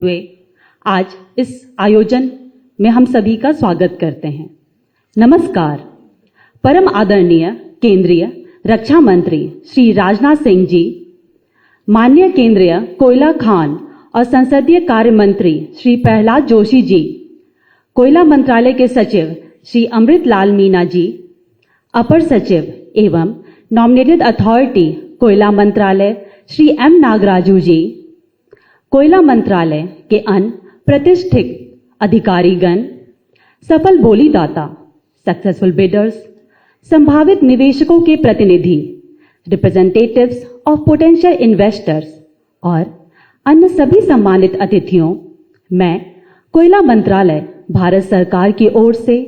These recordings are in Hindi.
हुए आज इस आयोजन में हम सभी का स्वागत करते हैं। नमस्कार। परम आदरणीय केंद्रीय रक्षा मंत्री श्री राजनाथ सिंह जी, माननीय केंद्रीय कोयला खान और संसदीय कार्य मंत्री श्री प्रहलाद जोशी जी, कोयला मंत्रालय के सचिव श्री अमृत लाल मीना जी, अपर सचिव एवं नॉमिनेटेड अथॉरिटी कोयला मंत्रालय श्री एम नागराजू जी, कोयला मंत्रालय के अन्य प्रतिष्ठित अधिकारीगण, सफल बोलीदाता, सक्सेसफुल बिडर्स, संभावित निवेशकों के प्रतिनिधि, रिप्रेजेंटेटिव्स ऑफ पोटेंशियल इन्वेस्टर्स और अन्य सभी सम्मानित अतिथियों, मैं कोयला मंत्रालय भारत सरकार की ओर से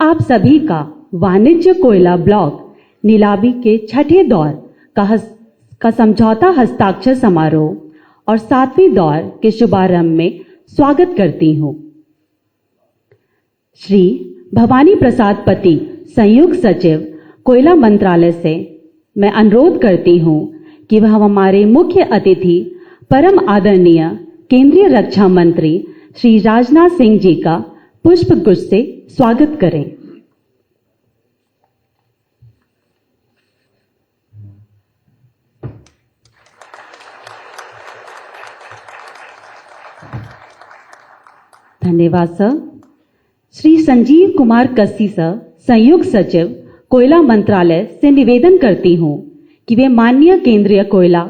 आप सभी का वाणिज्य कोयला ब्लॉक नीलामी के छठे दौर का समझौता हस्ताक्षर समारोह और 7वें दौर के शुभारंभ में स्वागत करती हूं। श्री भवानी प्रसाद पति, संयुक्त सचिव कोयला मंत्रालय से मैं अनुरोध करती हूं कि वह हमारे मुख्य अतिथि परम आदरणीय केंद्रीय रक्षा मंत्री श्री राजनाथ सिंह जी का पुष्प गुच्छ से स्वागत करें। धन्यवाद सर। श्री संजीव कुमार कस्सी सर, संयुक्त सचिव कोयला मंत्रालय से निवेदन करती हूं कि वे माननीय केंद्रीय कोयला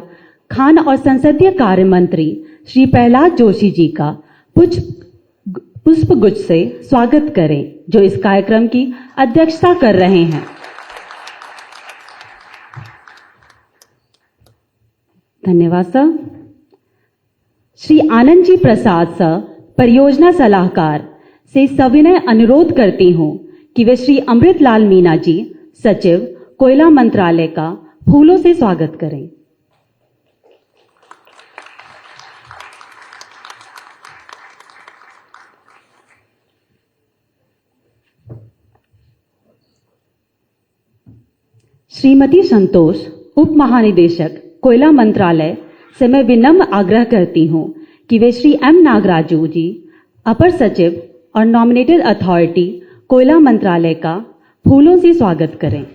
खान और संसदीय कार्य मंत्री श्री प्रहलाद जोशी जी का पुष्प गुच्छ से स्वागत करें, जो इस कार्यक्रम की अध्यक्षता कर रहे हैं। धन्यवाद सर। श्री आनंद जी प्रसाद सर, परियोजना सलाहकार से सविनय अनुरोध करती हूं कि वे श्री अमृत लाल मीना जी, सचिव कोयला मंत्रालय का फूलों से स्वागत करें। श्रीमती संतोष, उप महानिदेशक कोयला मंत्रालय से मैं विनम्र आग्रह करती हूं कि वे श्री एम नागराजू जी, अपर सचिव और नॉमिनेटेड अथॉरिटी कोयला मंत्रालय का फूलों से स्वागत करें।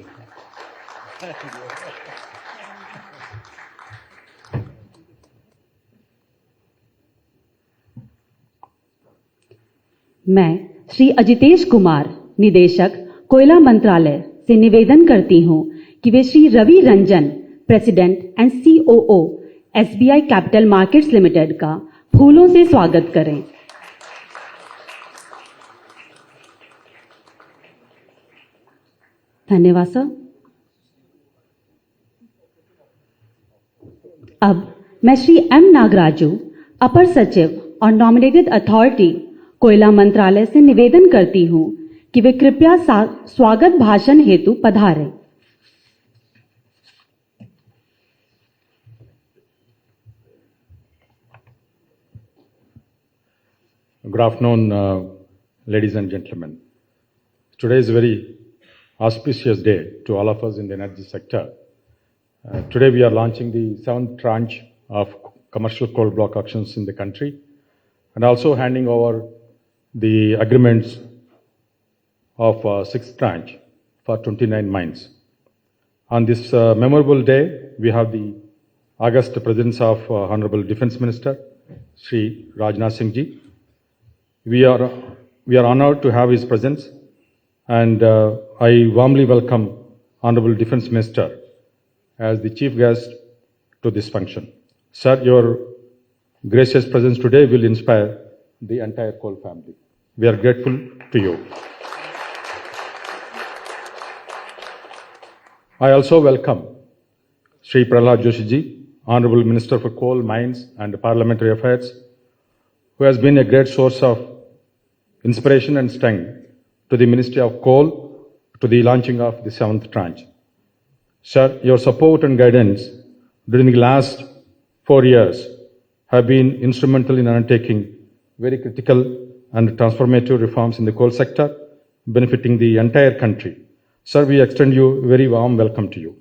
मैं श्री अजितेश कुमार, निदेशक कोयला मंत्रालय से निवेदन करती हूं कि वे Shri Ravi Ranjan, president and COO SBI capital markets limited का फूलों से स्वागत करें। धन्यवाद सर। अब मैं श्री एम नागराजू, अपर सचिव और नॉमिनेटेड अथॉरिटी कोयला मंत्रालय से निवेदन करती हूं कि वे कृपया स्वागत भाषण हेतु पधारें। Good afternoon, ladies and gentlemen. Today is a very auspicious day to all of us in the energy sector. Today we are launching the 7th tranche of commercial coal block auctions in the country and also handing over the agreements of 6th tranche for 29 mines. On this memorable day, we have the august presence of Honorable Defence Minister, Shri Rajnath Singh Ji. We are honored to have his presence, and I warmly welcome Honorable Defence Minister as the chief guest to this function. Sir, your gracious presence today will inspire the entire coal family. We are grateful to you. I also welcome Shri Prahlad Joshi Ji, Honorable Minister for Coal, Mines and Parliamentary Affairs, who has been a great source of inspiration and strength to the Ministry of Coal to the launching of the 7th tranche. Sir, your support and guidance during the last 4 years have been instrumental in undertaking very critical and transformative reforms in the coal sector, benefiting the entire country. Sir, we extend you a very warm welcome to you.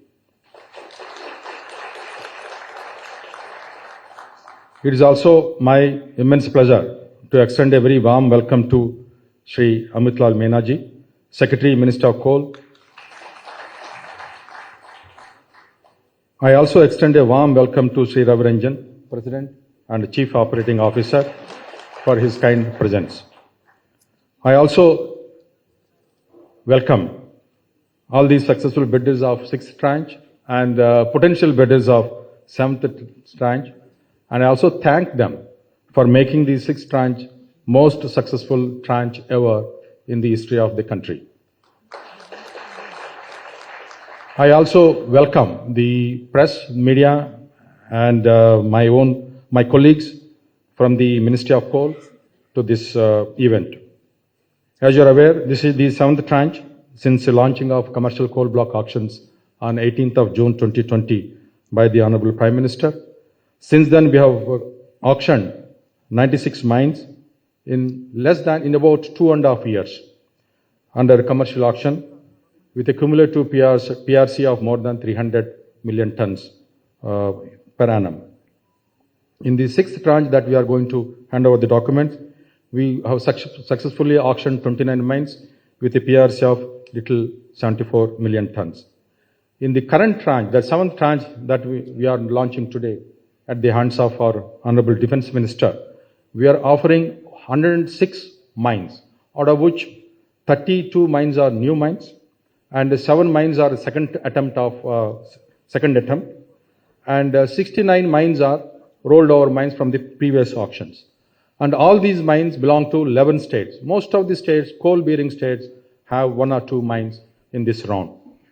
It is also my immense pleasure to extend a very warm welcome to Shri Amitlal Mena ji, Secretary, Minister of Coal. I also extend a warm welcome to Shri Ravi Ranjan, President and Chief Operating Officer, for his kind presence. I also welcome all these successful bidders of 6th tranche and potential bidders of 7th tranche, and I also thank them for making the 6th tranche most successful tranche ever in the history of the country. I also welcome the press, media, and my colleagues from the Ministry of Coal to this event. As you are aware, this is the 7th tranche since the launching of commercial coal block auctions on 18th of June 2020 by the Honorable Prime Minister. Since then, we have auctioned 96 mines in about 2.5 years under commercial auction, with a cumulative PRC of more than 300 million tons per annum. In the 6th tranche that we are going to hand over the documents, we have successfully auctioned 29 mines with a PRC of little 74 million tons. In the current tranche, the 7th tranche that we are launching today at the hands of our Honorable Defence Minister, we are offering 106 mines, out of which 32 mines are new mines, and 7 mines are second attempt, and 69 mines are rolled over mines from the previous auctions. And all these mines belong to 11 states. Most of the states, coal-bearing states, have 1 or 2 mines in this round.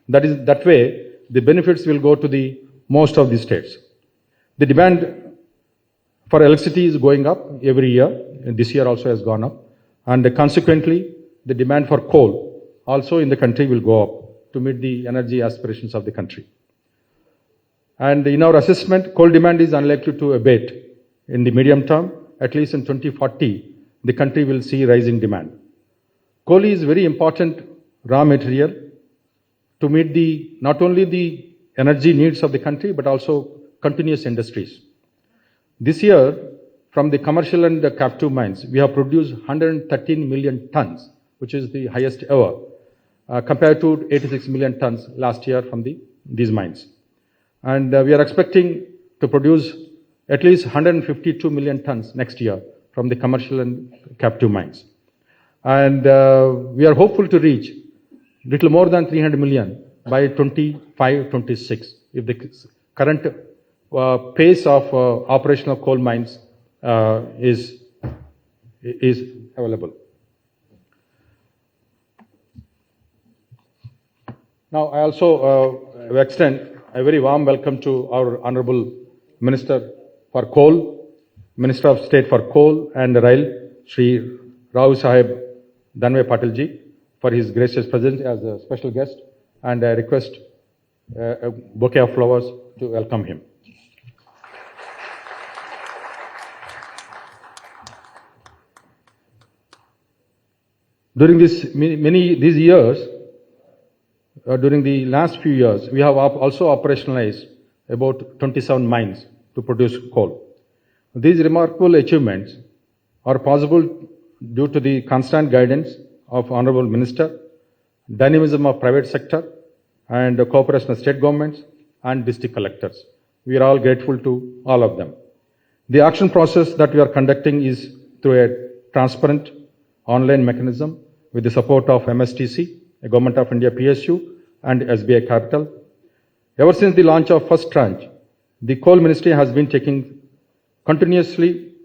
That way, the benefits will go to the most of the states. The demand for electricity is going up every year, and this year also has gone up, and consequently, the demand for coal also in the country will go up to meet the energy aspirations of the country. And in our assessment, coal demand is unlikely to abate in the medium term. At least in 2040, the country will see rising demand. Coal is very important raw material to meet not only the energy needs of the country, but also continuous industries. This year, from the commercial and the captive mines, we have produced 113 million tons, which is the highest ever, compared to 86 million tons last year from these mines. And we are expecting to produce at least 152 million tons next year from the commercial and captive mines. And we are hopeful to reach little more than 300 million by 25-26 if the current pace of operational coal mines is available. Now, I also extend a very warm welcome to our Honorable Minister for Coal, Minister of State for Coal and Rail, Shri Rao Sahib Danve Patil ji, for his gracious presence as a special guest, and I request a bouquet of flowers to welcome him. During these years, during the last few years, we have also operationalized about 27 mines to produce coal. These remarkable achievements are possible due to the constant guidance of Honorable Minister, dynamism of private sector, and the cooperation of state governments and district collectors. We are all grateful to all of them. The auction process that we are conducting is through a transparent online mechanism with the support of MSTC, the Government of India PSU, and SBI Capital. Ever since the launch of first tranche, the Coal Ministry has been taking continuously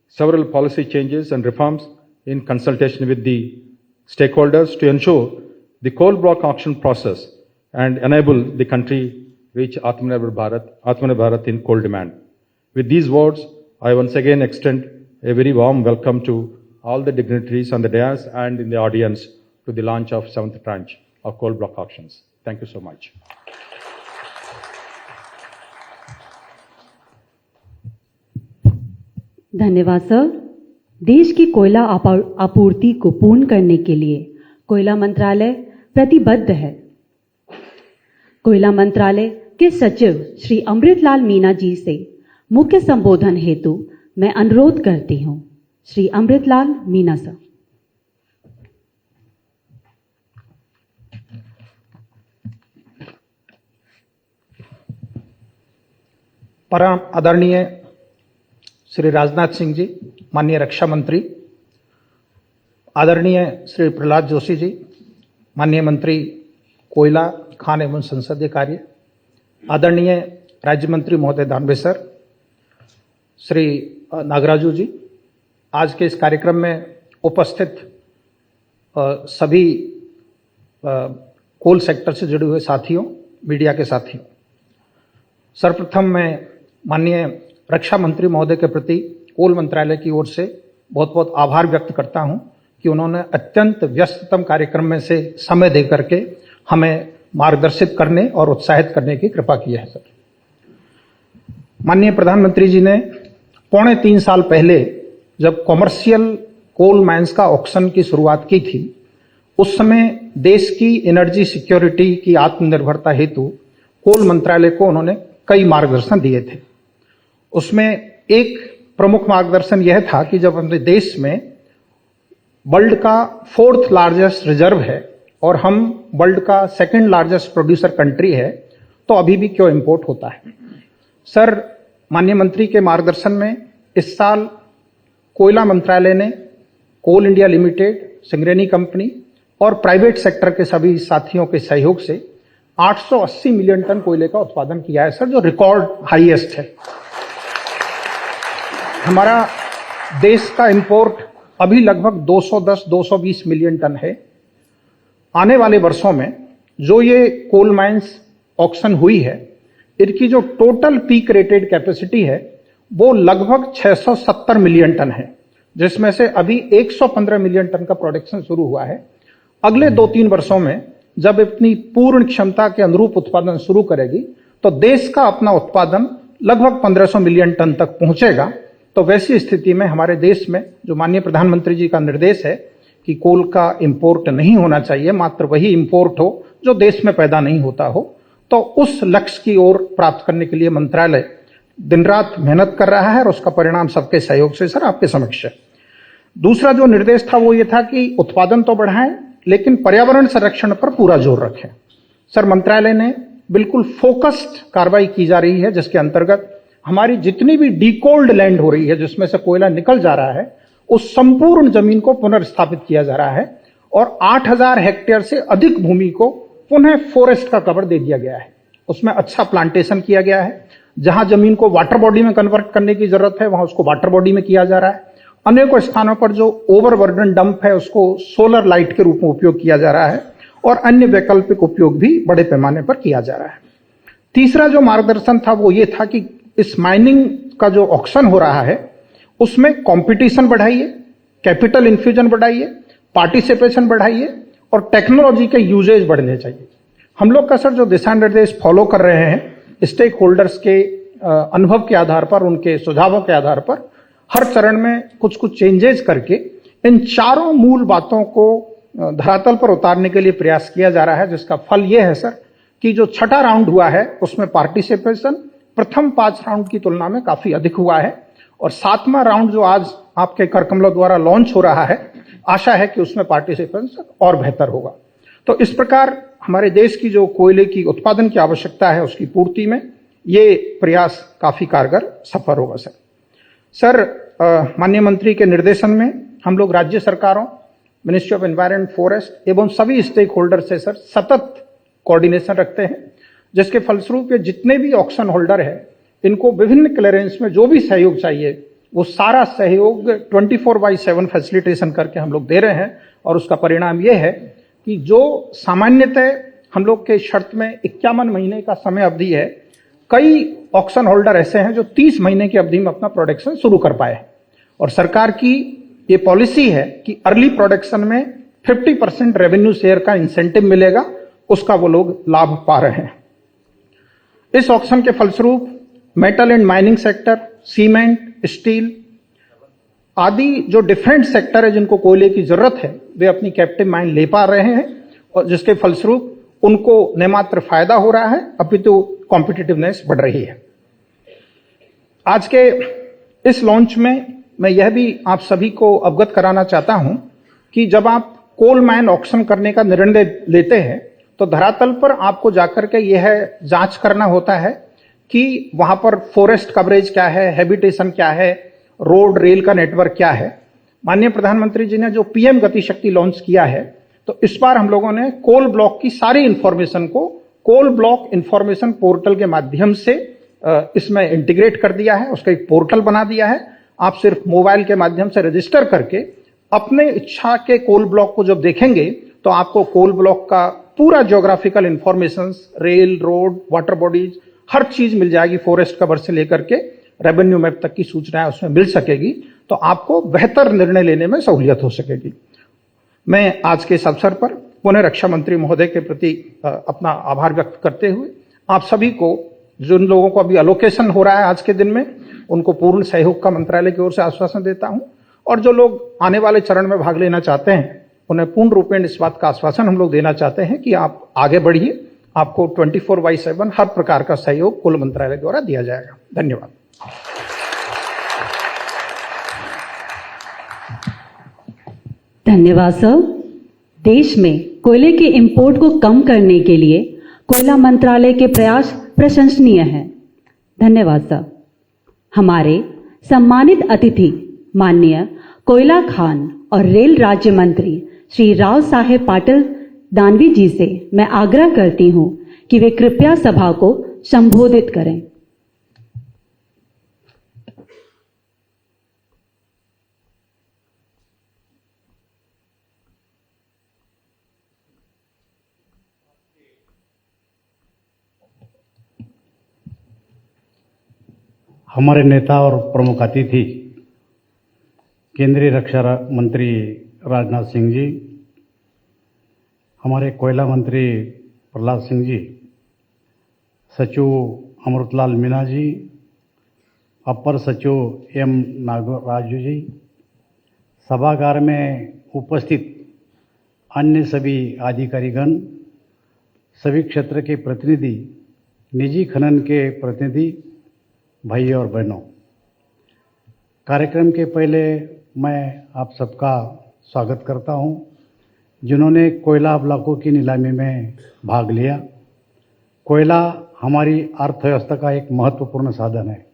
several policy changes and reforms in consultation with the stakeholders to ensure the coal block auction process and enable the country reach Atmanirbhar Bharat in coal demand. With these words, I once again extend a very warm welcome to all the dignitaries on the dais and in the audience to the launch of 7th tranche of coal block auctions. Thank you so much. धन्यवाद सर। देश की कोयला आपूर्ति को पूर्ण करने के लिए कोयला मंत्रालय प्रतिबद्ध है। कोयला मंत्रालय के सचिव श्री अमृतलाल मीना जी से मुख्य संबोधन हेतु मैं अनुरोध करती हूं श्री अमृतलाल मीना सर। परम आदरणीय श्री राजनाथ सिंह जी, माननीय रक्षा मंत्री, आदरणीय श्री प्रहलाद जोशी जी, माननीय मंत्री कोयला, खान एवं संसदीय कार्य, आदरणीय राज्य मंत्री महोदय दानवे सर, श्री नागराजू जी, आज के इस कार्यक्रम में उपस्थित सभी कोल सेक्टर से जुड़े हुए साथियों, मीडिया के साथियों, सर्वप्रथम मैं माननीय रक्षा मंत्री महोदय के प्रति कोल मंत्रालय की ओर से बहुत बहुत आभार व्यक्त करता हूं कि उन्होंने अत्यंत व्यस्ततम कार्यक्रम में से समय दे करके हमें मार्गदर्शित करने और उत्साहित करने की कृपा की है। सर, माननीय प्रधानमंत्री जी ने 3.25 साल पहले जब कॉमर्शियल कोल माइंस का ऑक्शन की शुरुआत की थी, उस समय देश की एनर्जी सिक्योरिटी की आत्मनिर्भरता हेतु कोल मंत्रालय को उन्होंने कई मार्गदर्शन दिए थे। उसमें एक प्रमुख मार्गदर्शन यह था कि जब अपने देश में वर्ल्ड का 4th लार्जेस्ट रिजर्व है और हम वर्ल्ड का 2nd लार्जेस्ट प्रोड्यूसर कंट्री है, तो अभी भी क्यों इंपोर्ट होता है। सर, माननीय मंत्री के मार्गदर्शन में इस साल कोयला मंत्रालय ने कोल इंडिया लिमिटेड, सिंगरेनी कंपनी और प्राइवेट सेक्टर के सभी साथियों के सहयोग से 880 मिलियन टन कोयले का उत्पादन किया है सर, जो रिकॉर्ड हाईएस्ट है। हमारा देश का इंपोर्ट अभी लगभग 210-220 मिलियन टन है। आने वाले वर्षों में जो ये कोल माइंस ऑक्शन हुई है, इनकी जो टोटल पीक रेटेड कैपेसिटी है वो लगभग 670 मिलियन टन है, जिसमें से अभी 115 मिलियन टन का प्रोडक्शन शुरू हुआ है। अगले 2-3 वर्षों में जब अपनी पूर्ण क्षमता के अनुरूप उत्पादन शुरू करेगी तो देश का अपना उत्पादन लगभग 1500 मिलियन टन तक पहुंचेगा। तो वैसी स्थिति में हमारे देश में जो माननीय प्रधानमंत्री जी का निर्देश है कि कोल का इंपोर्ट नहीं होना चाहिए, मात्र वही इंपोर्ट हो जो देश में पैदा नहीं होता हो, तो उस लक्ष्य की ओर प्राप्त करने के लिए मंत्रालय दिन रात मेहनत कर रहा है और उसका परिणाम सबके सहयोग से सर आपके समक्ष है। दूसरा जो निर्देश था वो ये था कि उत्पादन तो बढ़ाएं लेकिन पर्यावरण संरक्षण पर पूरा जोर रखें। सर, मंत्रालय ने बिल्कुल फोकस्ड कार्रवाई की जा रही है, जिसके अंतर्गत हमारी जितनी भी डीकोल्ड लैंड हो रही है, जिसमें से कोयला निकल जा रहा है, उस संपूर्ण जमीन को पुनर्स्थापित किया जा रहा है और 8000 हेक्टेयर से अधिक भूमि को पुनः फॉरेस्ट का कवर दे दिया गया है। उसमें अच्छा प्लांटेशन किया गया है। जहां जमीन को वाटर बॉडी में कन्वर्ट करने की जरूरत है, वहां उसको वाटर बॉडी में किया जा रहा है। अनेकों स्थानों पर जो ओवरबर्डन डंप है, उसको सोलर लाइट के रूप में उपयोग किया जा रहा है और अन्य वैकल्पिक उपयोग भी बड़े पैमाने पर किया जा रहा है। तीसरा जो मार्गदर्शन था वो ये था कि इस माइनिंग का जो ऑक्शन हो रहा है उसमें कंपटीशन बढ़ाइए, कैपिटल इन्फ्यूजन बढ़ाइए, पार्टिसिपेशन बढ़ाइए और टेक्नोलॉजी के यूजेज बढ़ने चाहिए। हम लोग का सर जो दिशा निर्देश फॉलो कर रहे हैं, स्टेक होल्डर्स के अनुभव के आधार पर, उनके सुझावों के आधार पर हर चरण में कुछ कुछ चेंजेस करके इन चारों मूल बातों को धरातल पर उतारने के लिए प्रयास किया जा रहा है, जिसका फल यह है सर कि जो छठा राउंड हुआ है उसमें पार्टिसिपेशन प्रथम 5 राउंड की तुलना में काफी अधिक हुआ है और 7वां राउंड जो आज आपके करकमलों द्वारा लॉन्च हो रहा है, आशा है कि उसमें पार्टिसिपेशन और बेहतर होगा। तो इस प्रकार हमारे देश की जो कोयले की उत्पादन की आवश्यकता है उसकी पूर्ति में ये प्रयास काफी कारगर सफल होगा। सर, माननीय मंत्री के निर्देशन में हम लोग राज्य सरकारों, मिनिस्ट्री ऑफ एनवायरनमेंट, फॉरेस्ट एवं सभी स्टेक होल्डर से सर सतत कोऑर्डिनेशन रखते हैं, जिसके फलस्वरूप ये जितने भी ऑक्शन होल्डर है इनको विभिन्न क्लियरेंस में जो भी सहयोग चाहिए वो सारा सहयोग 24/7 फैसिलिटेशन करके हम लोग दे रहे हैं। और उसका परिणाम ये है कि जो सामान्यतः हम लोग के शर्त में 51 महीने का समय अवधि है, कई ऑक्शन होल्डर ऐसे हैं जो 30 महीने की अवधि में अपना प्रोडक्शन शुरू कर पाए। और सरकार की ये पॉलिसी है कि अर्ली प्रोडक्शन में 50% रेवेन्यू शेयर का इंसेंटिव मिलेगा, उसका वो लोग लाभ पा रहे हैं। इस ऑक्शन के फलस्वरूप metal and mining sector, cement, steel आदि जो डिफरेंट सेक्टर है जिनको कोयले की जरूरत है, वे अपनी कैप्टिव माइन ले पा रहे हैं और जिसके फलस्वरूप उनको न मात्र फायदा हो रहा है अपितु कॉम्पिटिटिवनेस बढ़ रही है। आज के इस लॉन्च में मैं यह भी आप सभी को अवगत कराना चाहता हूं कि जब आप कोल माइन ऑक्शन करने का निर्णय लेते हैं तो धरातल पर आपको जाकर के यह जांच करना होता है कि वहां पर फॉरेस्ट कवरेज क्या है, हैबिटेशन क्या है, रोड रेल का नेटवर्क क्या है। माननीय प्रधानमंत्री जी ने जो पीएम गति शक्ति लॉन्च किया है, तो इस बार हम लोगों ने कोल ब्लॉक की सारी इंफॉर्मेशन को कोल ब्लॉक इंफॉर्मेशन पोर्टल के माध्यम से इसमें इंटीग्रेट कर दिया है, उसका एक पोर्टल बना दिया है। आप सिर्फ मोबाइल के माध्यम से रजिस्टर करके अपने इच्छा के कोल ब्लॉक को जब देखेंगे तो आपको कोल ब्लॉक का पूरा geographical information, rail, road, water bodies, हर चीज मिल जाएगी। फॉरेस्ट कवर से लेकर के रेवेन्यू मैप तक की सूचनाएं उसमें मिल सकेगी, तो आपको बेहतर निर्णय लेने में सहूलियत हो सकेगी। मैं आज के इस अवसर पर पुनः रक्षा मंत्री महोदय के प्रति अपना आभार व्यक्त करते हुए आप सभी को, जिन लोगों को अभी अलोकेशन हो रहा है आज के दिन में, उनको पूर्ण सहयोग का मंत्रालय की ओर से आश्वासन देता हूं, और जो लोग आने वाले चरण में भाग लेना चाहते हैं उन्हें पूर्ण रूपेण इस बात का आश्वासन हम लोग देना चाहते हैं कि आप आगे बढ़िए। आपको 24/7 हर प्रकार का सहयोग कुल मंत्रालय द्वारा दिया जाएगा। धन्यवाद। धन्यवाद सर। देश में कोयले के इंपोर्ट को कम करने के लिए कोयला मंत्रालय के प्रयास प्रशंसनीय हैं। धन्यवाद सर। हमारे सम्मानित अतिथि माननीय कोयला खान और रेल राज्य मंत्री श्री राव साहेब पाटिल दानवी जी से मैं आग्रह करती हूं कि वे कृपया सभा को संबोधित करें। हमारे नेता और प्रमुख अतिथि केंद्रीय रक्षा मंत्री राजनाथ सिंह जी, हमारे कोयला मंत्री प्रहलाद सिंह जी, सचिव अमृतलाल मीणा जी, अपर सचिव एम नागराजू जी, सभागार में उपस्थित अन्य सभी अधिकारीगण, सभी क्षेत्र के प्रतिनिधि, निजी खनन के प्रतिनिधि, भाई और बहनों, कार्यक्रम के पहले मैं आप सबका स्वागत करता हूं, जिन्होंने कोयला ब्लॉकों की नीलामी में भाग लिया। कोयला हमारी अर्थव्यवस्था का एक महत्वपूर्ण साधन है।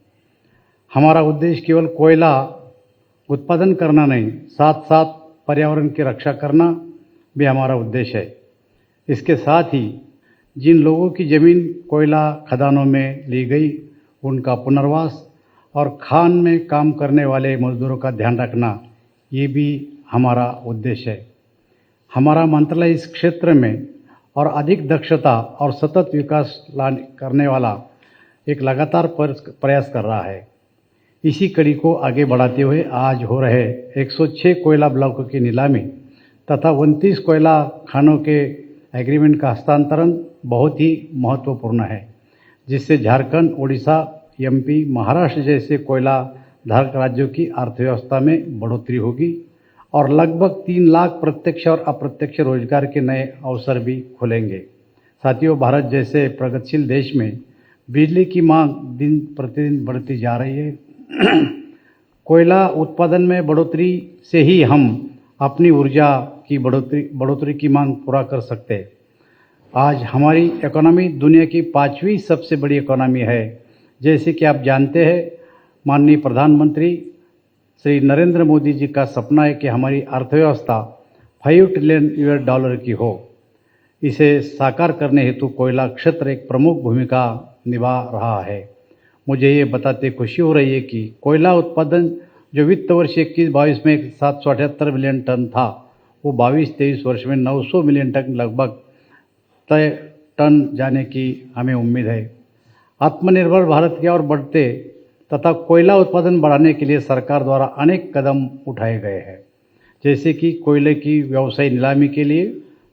हमारा उद्देश्य केवल कोयला उत्पादन करना नहीं, साथ साथ पर्यावरण की रक्षा करना भी हमारा उद्देश्य है। इसके साथ ही जिन लोगों की ज़मीन कोयला खदानों में ली गई, उनका पुनर्वास और खान में काम करने वाले मजदूरों का ध्यान रखना, ये भी हमारा उद्देश्य है। हमारा मंत्रालय इस क्षेत्र में और अधिक दक्षता और सतत विकास करने वाला एक लगातार प्रयास कर रहा है। इसी कड़ी को आगे बढ़ाते हुए आज हो रहे 106 कोयला ब्लॉकों की नीलामी तथा 29 कोयला खानों के एग्रीमेंट का हस्तांतरण बहुत ही महत्वपूर्ण है, जिससे झारखंड, उड़ीसा, एमपी, महाराष्ट्र जैसे कोयला धारक राज्यों की अर्थव्यवस्था में बढ़ोतरी होगी और लगभग 3 लाख प्रत्यक्ष और अप्रत्यक्ष रोजगार के नए अवसर भी खुलेंगे। साथियों, भारत जैसे प्रगतिशील देश में बिजली की मांग दिन प्रतिदिन बढ़ती जा रही है। कोयला उत्पादन में बढ़ोतरी से ही हम अपनी ऊर्जा की बढ़ोतरी की मांग पूरा कर सकते हैं। आज हमारी इकोनॉमी दुनिया की 5वीं सबसे बड़ी इकोनॉमी है। जैसे कि आप जानते हैं, माननीय प्रधानमंत्री श्री नरेंद्र मोदी जी का सपना है कि हमारी अर्थव्यवस्था $5 ट्रिलियन की हो। इसे साकार करने हेतु कोयला क्षेत्र एक प्रमुख भूमिका निभा रहा है। मुझे ये बताते खुशी हो रही है कि कोयला उत्पादन जो वित्त वर्ष 21-22 में 778 मिलियन टन था, वो 22-23 वर्ष में 900 मिलियन टन लगभग तय टन जाने की हमें उम्मीद है। आत्मनिर्भर भारत की ओर बढ़ते तथा कोयला उत्पादन बढ़ाने के लिए सरकार द्वारा अनेक कदम उठाए गए हैं, जैसे कि कोयले की व्यवसायी नीलामी के लिए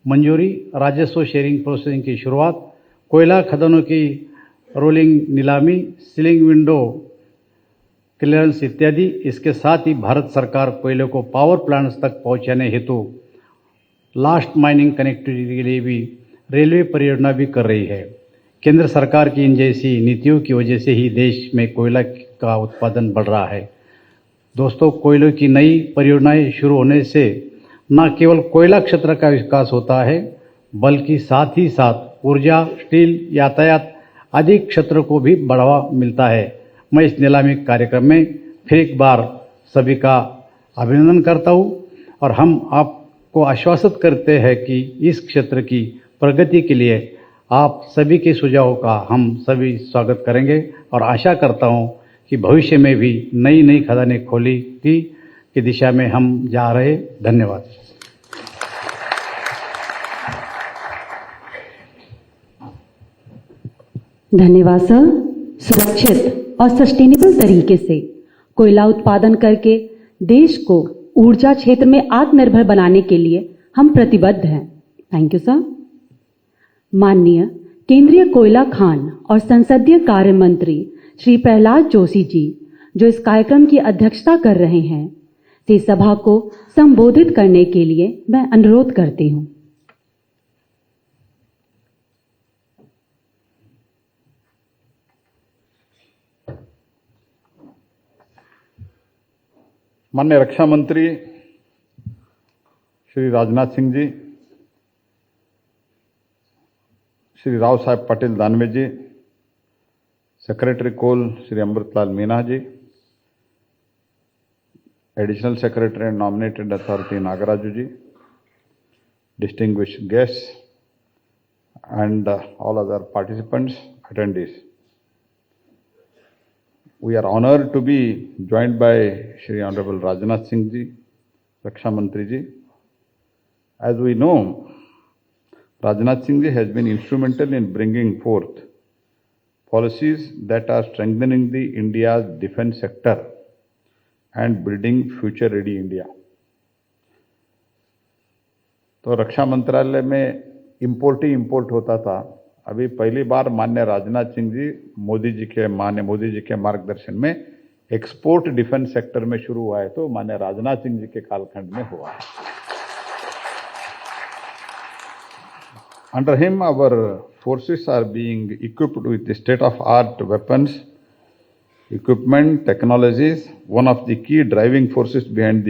मंजूरी, राजस्व शेयरिंग प्रोसेसिंग की शुरुआत, कोयला खदानों की रोलिंग नीलामी, सीलिंग विंडो क्लियरेंस इत्यादि। इसके साथ ही भारत सरकार कोयले को पावर प्लांट्स तक पहुंचाने हेतु लास्ट माइनिंग कनेक्टिविटी के लिए भी रेलवे परियोजना भी कर रही है। केंद्र सरकार की इन जैसी नीतियों की वजह से ही देश में कोयला का उत्पादन बढ़ रहा है। दोस्तों, कोयले की नई परियोजनाएं शुरू होने से न केवल कोयला क्षेत्र का विकास होता है, बल्कि साथ ही साथ ऊर्जा, स्टील, यातायात आदि क्षेत्रों को भी बढ़ावा मिलता है। मैं इस नीलामी कार्यक्रम में फिर एक बार सभी का अभिनंदन करता हूं और हम आपको आश्वासित करते हैं कि इस क्षेत्र की प्रगति के लिए आप सभी के सुझावों का हम सभी स्वागत करेंगे और आशा करता हूं कि भविष्य में भी नई नई खदानें खोली की दिशा में हम जा रहे। धन्यवाद। धन्यवाद सर। सुरक्षित और सस्टेनेबल तरीके से कोयला उत्पादन करके देश को ऊर्जा क्षेत्र में आत्मनिर्भर बनाने के लिए हम प्रतिबद्ध हैं। Thank you sir. माननीय केंद्रीय कोयला खान और संसदीय कार्य मंत्री श्री प्रहलाद जोशी जी, जो इस कार्यक्रम की अध्यक्षता कर रहे हैं, से सभा को संबोधित करने के लिए मैं अनुरोध करती हूं। माननीय रक्षा मंत्री Shri Rajnath Singh ji, Shri Rao Saheb Patil Danve ji, secretary coal Shri Amritlal Meena ji, additional secretary and nominated authority Nagaraju ji, distinguished guests and all other participants, attendees. We are honored to be joined by Shri Honorable Rajnath Singh ji, Raksha Mantri ji. As we know, Rajnath Singh ji has been instrumental in bringing forth policies that are strengthening the India's defense sector and building future-ready India. तो रक्षा मंत्रालय में इम्पोर्ट ही इम्पोर्ट होता था। अभी पहली बार माननीय राजनाथ सिंह जी माननीय मोदी जी के मार्गदर्शन में एक्सपोर्ट डिफेंस सेक्टर में शुरू हुआ है, तो माननीय राजनाथ सिंह जी के कालखंड में हुआ है। Under him, our forces are being equipped with state-of-art weapons, equipment, technologies. One of the key driving forces behind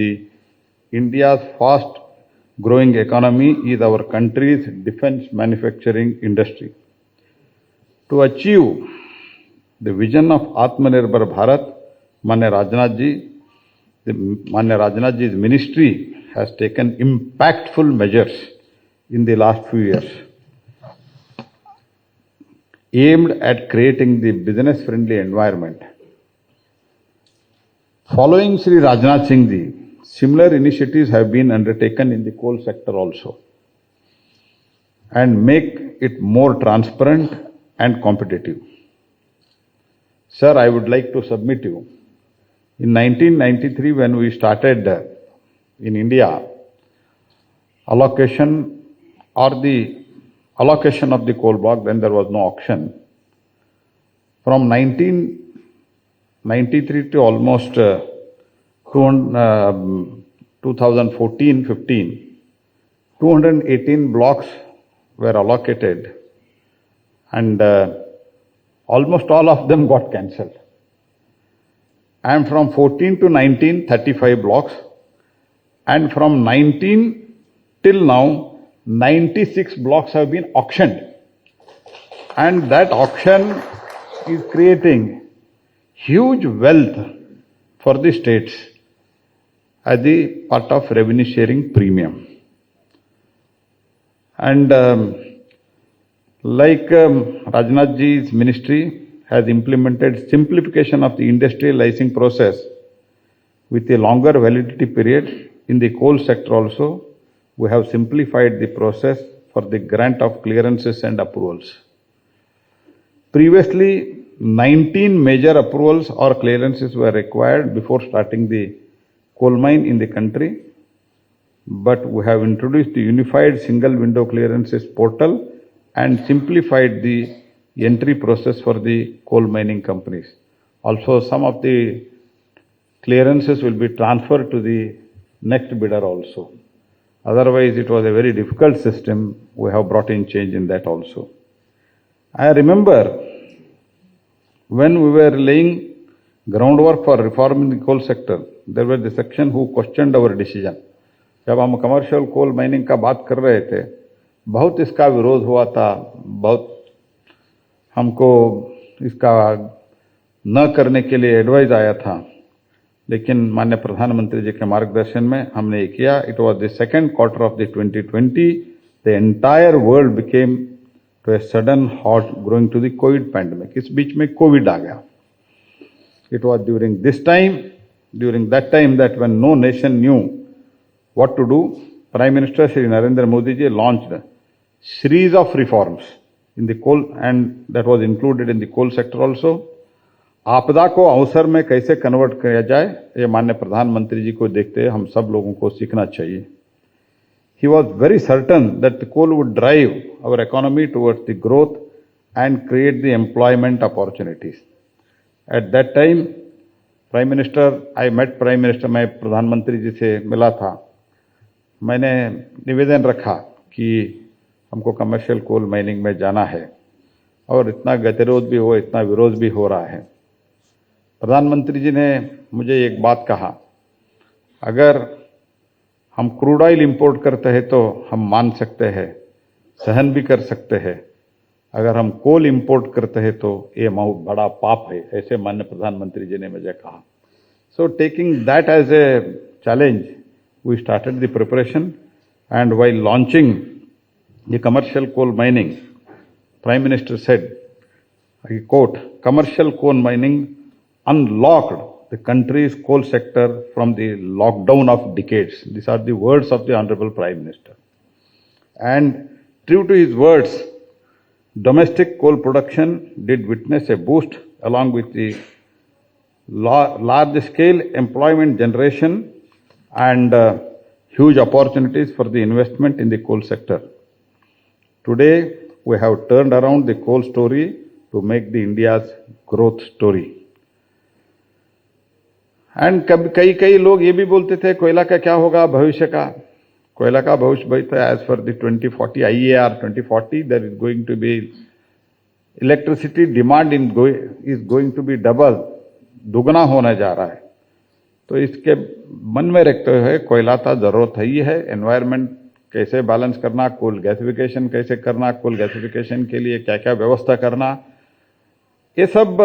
India's fast-growing economy is our country's defense manufacturing industry. To achieve the vision of Atmanirbhar Bharat, Manya Rajnath ji's ministry has taken impactful measures in the last few years, aimed at creating the business-friendly environment. Following Shri Rajnath Singh ji, similar initiatives have been undertaken in the coal sector also, and make it more transparent and competitive. Sir, I would like to submit you, in 1993 when we started in India, allocation of the coal block, then there was no auction. From 1993 to almost 2014-15, 218 blocks were allocated, and almost all of them got cancelled. And from 14 to 19, 35 blocks, and from 19 till now, 96 blocks have been auctioned. And that auction is creating huge wealth for the states as the part of revenue sharing premium. And Rajnath ji's ministry has implemented simplification of the industrial licensing process with a longer validity period. In the coal sector also, we have simplified the process for the grant of clearances and approvals. Previously, 19 major approvals or clearances were required before starting the coal mine in the country, but we have introduced the unified single window clearances portal and simplified the entry process for the coal mining companies. Also, some of the clearances will be transferred to the next bidder also. Otherwise, it was a very difficult system. We have brought in change in that also. I remember when we were laying groundwork for reform in the coal sector, there was the section who questioned our decision. जब हम कमर्शियल कोल माइनिंग का बात कर रहे थे, बहुत इसका विरोध हुआ था, बहुत हमको इसका न करने के लिए एडवाइस आया था, लेकिन माननीय प्रधानमंत्री जी के मार्गदर्शन में हमने ये किया. It was the second quarter of the 2020. The entire world became to a sudden halt owing to the covid pandemic. इस बीच में कोविड आ गया. It was during that time that when no nation knew what to do, Prime Minister Shri Narendra Modi ji launched a series of reforms in the coal, and that was included in the coal sector also. आपदा को अवसर में कैसे कन्वर्ट किया जाए, ये माननीय प्रधानमंत्री जी को देखते हम सब लोगों को सीखना चाहिए. He was very certain that the coal would drive our economy towards the growth and create the employment opportunities. At that time, Prime Minister, I met Prime Minister, मैं प्रधानमंत्री जी से मिला था. मैंने निवेदन रखा कि हमको कमर्शियल कोल माइनिंग में जाना है और इतना गतिरोध भी हो, इतना विरोध भी हो रहा है. प्रधानमंत्री जी ने मुझे एक बात कहा, अगर हम क्रूड ऑयल इंपोर्ट करते हैं तो हम मान सकते हैं, सहन भी कर सकते हैं. अगर हम कोल इंपोर्ट करते हैं तो ये बहुत बड़ा पाप है, ऐसे माननीय प्रधानमंत्री जी ने मुझे कहा. So taking that as a challenge, we started the preparation, and while launching the commercial coal mining, Prime Minister said, I quote, commercial coal mining unlocked the country's coal sector from the lockdown of decades. These are the words of the Honorable Prime Minister. And true to his words, domestic coal production did witness a boost along with the large-scale employment generation and huge opportunities for the investment in the coal sector. Today, we have turned around the coal story to make the India's growth story. And कई लोग ये भी बोलते थे कोयला का क्या होगा भविष्य का. कोयला का भविष्य as for the 2040 IER 2040, there is going to be electricity demand is going to be double, दुगना होने जा रहा है. तो इसके मन में रखते हुए कोयला का जरूरत है ही है. एनवायरनमेंट कैसे बैलेंस करना, कोल गैसिफिकेशन कैसे करना, कोल गैसिफिकेशन के लिए क्या क्या व्यवस्था करना, ये सब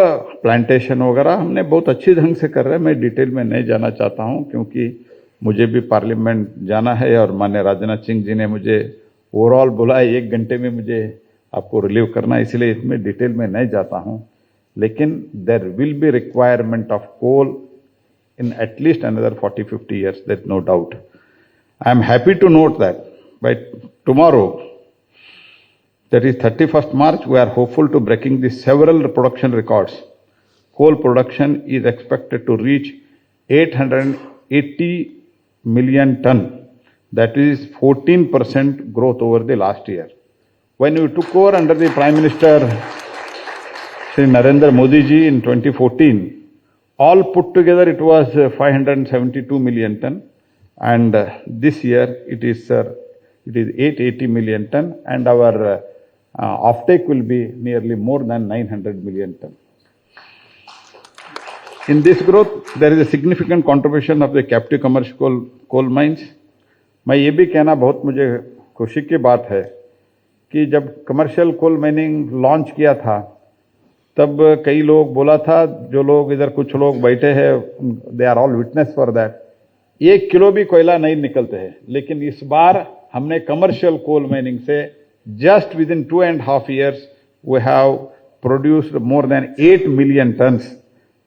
प्लांटेशन वगैरह हमने बहुत अच्छी ढंग से कर रहे हैं. मैं डिटेल में नहीं जाना चाहता हूं क्योंकि मुझे भी पार्लियामेंट जाना है और माननीय राजनाथ सिंह जी ने मुझे ओवरऑल बोला 1 घंटे में मुझे आपको रिलीव करना, इसलिए इसमें डिटेल में नहीं जाता हूं. लेकिन there will be requirement of coal in at least another 40-50 years, there's no doubt. I am happy to note that by tomorrow, that is 31st March, we are hopeful to breaking the several production records. Coal production is expected to reach 880 million ton. That is 14% growth over the last year. When we took over under the Prime Minister Shri Narendra Modi ji in 2014, all put together it was 572 million ton, and this year it is 880 million ton, and our offtake will be nearly more than 900 million ton. In this growth, there is a significant contribution of the captive commercial coal mines. मैं ये भी कहना बहुत मुझे खुशी की बात है कि जब कमर्शियल कोल माइनिंग लॉन्च किया था तब कई लोग बोला था, जो लोग इधर कुछ लोग बैठे हैं, they are all witness for that, 1 kilo भी कोयला नहीं निकलते हैं. लेकिन इस बार हमने कमर्शियल कोल माइनिंग से just within 2.5 years we have produced more than 8 million tons.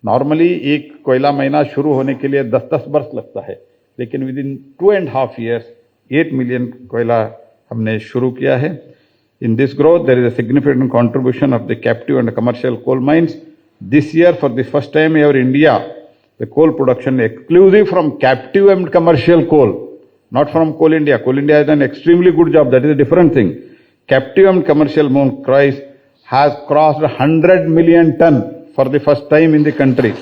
Normally एक कोयला महीना शुरू होने के लिए 10-10 वर्ष लगता है, लेकिन विद इन 2.5 years 8 मिलियन कोयला हमने शुरू किया है. In this growth, there is a significant contribution of the captive and commercial coal mines. This year, for the first time ever in India, the coal production exclusive from captive and commercial coal, not from Coal India. Coal India has done an extremely good job. That is a different thing. Captive and commercial coal has crossed 100 million ton for the first time in the country.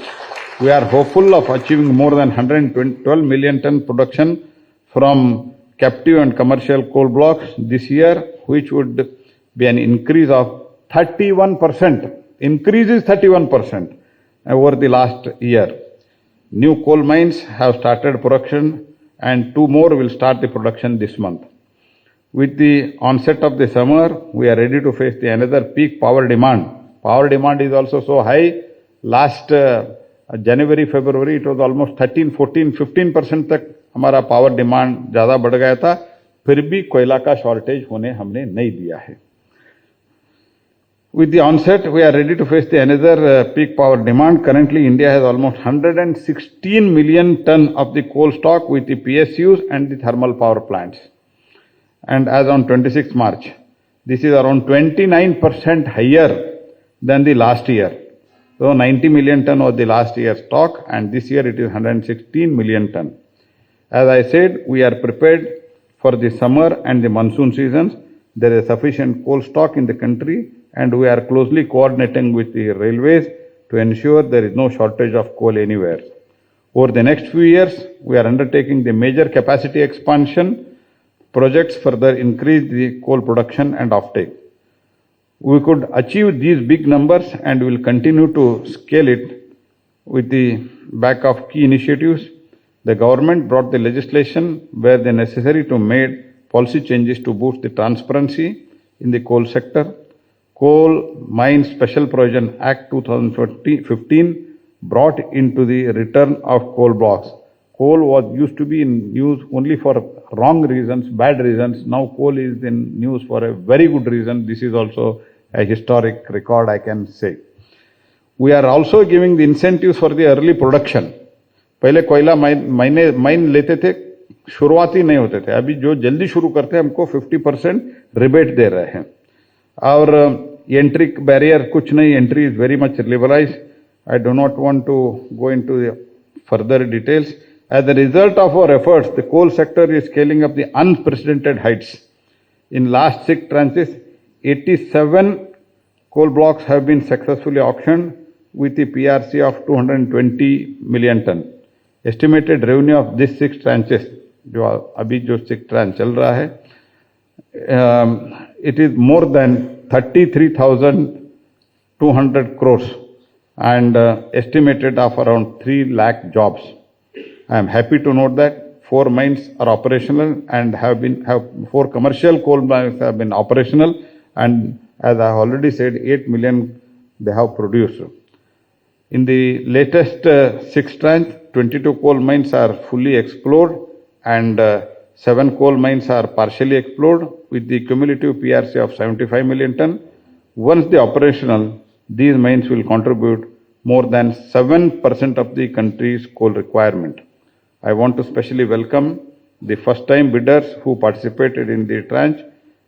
We are hopeful of achieving more than 112 million ton production from captive and commercial coal blocks this year, which would be an increase of 31%. Increase is 31% over the last year. New coal mines have started production and 2 more will start the production this month. With the onset of the summer, we are ready to face the another peak power demand. Power demand is also so high. Last January, February, it was almost 13, 14, 15% तक हमारा पावर डिमांड ज़्यादा बढ़ गया था, फिर भी कोयला का शॉर्टेज होने हमने नहीं दिया है. With the onset, we are ready to face the another peak power demand. Currently, India has almost 116 million ton of the coal stock with the PSUs and the thermal power plants. And as on 26 March, this is around 29% higher than the last year. So 90 million ton was the last year's stock, and this year it is 116 million ton. As I said, we are prepared for the summer and the monsoon seasons. There is sufficient coal stock in the country, and we are closely coordinating with the railways to ensure there is no shortage of coal anywhere. Over the next few years, we are undertaking the major capacity expansion projects further increase the coal production and offtake. We could achieve these big numbers and will continue to scale it with the back of key initiatives. The government brought the legislation where they necessary to make policy changes to boost the transparency in the coal sector. Coal Mines Special Provision Act 2015 brought into the return of coal blocks. Coal was used to be in use only for wrong reasons, bad reasons. Now coal is in use for a very good reason. This is also a historic record, I can say. We are also giving the incentives for the early production. पहले कोयला माइन लेते थे, शुरुआती नहीं होते थे. अभी जो जल्दी शुरू करते हैं हमको 50% रिबेट दे रहे हैं. और एंट्री बैरियर कुछ नहीं, entry is very much liberalised. I do not want to go into the further details. As a result of our efforts, the coal sector is scaling up the unprecedented heights. In last 6 tranches, 87 coal blocks have been successfully auctioned with the PRC of 220 million ton. Estimated revenue of these 6 tranches, जो अभी जो 6 tranche चल रहा है, it is more than 33,200 crores and estimated of around 3 lakh jobs. I am happy to note that 4 mines are operational and have 4 commercial coal mines have been operational, and as I have already said, 8 million they have produced. In the latest 6 tranche, 22 coal mines are fully explored and 7 coal mines are partially explored with the cumulative PRC of 75 million ton. Once they operational, these mines will contribute more than 7% of the country's coal requirement. I want to specially welcome the first-time bidders who participated in the tranche.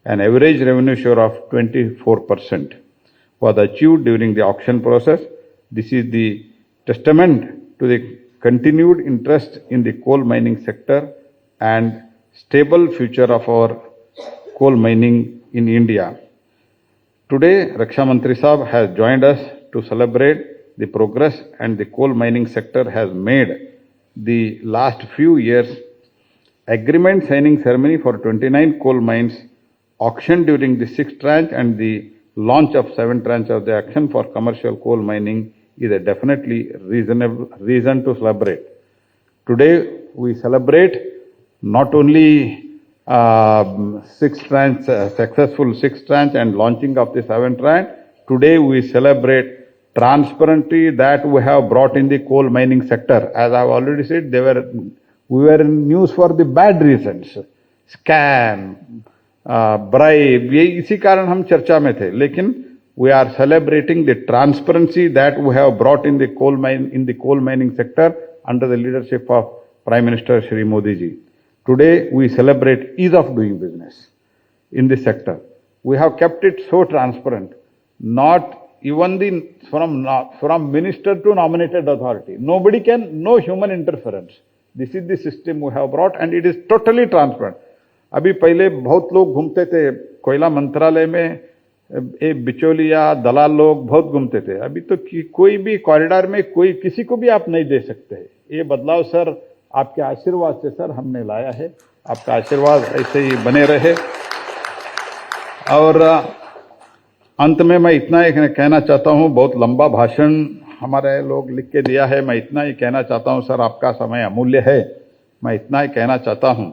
An average revenue share of 24% was achieved during the auction process. This is the testament to the continued interest in the coal mining sector and stable future of our coal mining in India. Today, Raksha Mantri Sahab has joined us to celebrate the progress and the coal mining sector has made the last few years. Agreement signing ceremony for 29 coal mines auctioned during the 6th tranche and the launch of 7th tranche of the auction for commercial coal mining is a definitely reasonable reason to celebrate. Today, we celebrate not only 6th tranche, successful 6th tranche and launching of the 7th tranche. Today, we celebrate transparency that we have brought in the coal mining sector. As I have already said, we were in news for the bad reasons, scam, bribe, ये इसी कारण हम चर्चा में थे. लेकिन we are celebrating the transparency that we have brought in the coal mining sector under the leadership of Prime Minister Shri Modi ji. Today we celebrate ease of doing business in this sector. We have kept it so transparent, not even from minister to nominated authority. Nobody can, no human interference. This is the system we have brought and it is totally transparent. अभी पहले बहुत लोग घूमते थे कोयला मंत्रालय में, बिचौलिया दलाल लोग बहुत घूमते थे. अभी तो कोई भी कॉरिडोर में कोई किसी को भी आप नहीं दे सकते. ये बदलाव सर आपके आशीर्वाद से सर हमने लाया है. आपका आशीर्वाद ऐसे ही बने रहे. और अंत में मैं इतना कहना चाहता हूं, बहुत लंबा भाषण हमारे लोग लिख के दिया है। मैं इतना ही कहना चाहता हूं सर, आपका समय अमूल्य है, मैं इतना ही कहना चाहता हूं,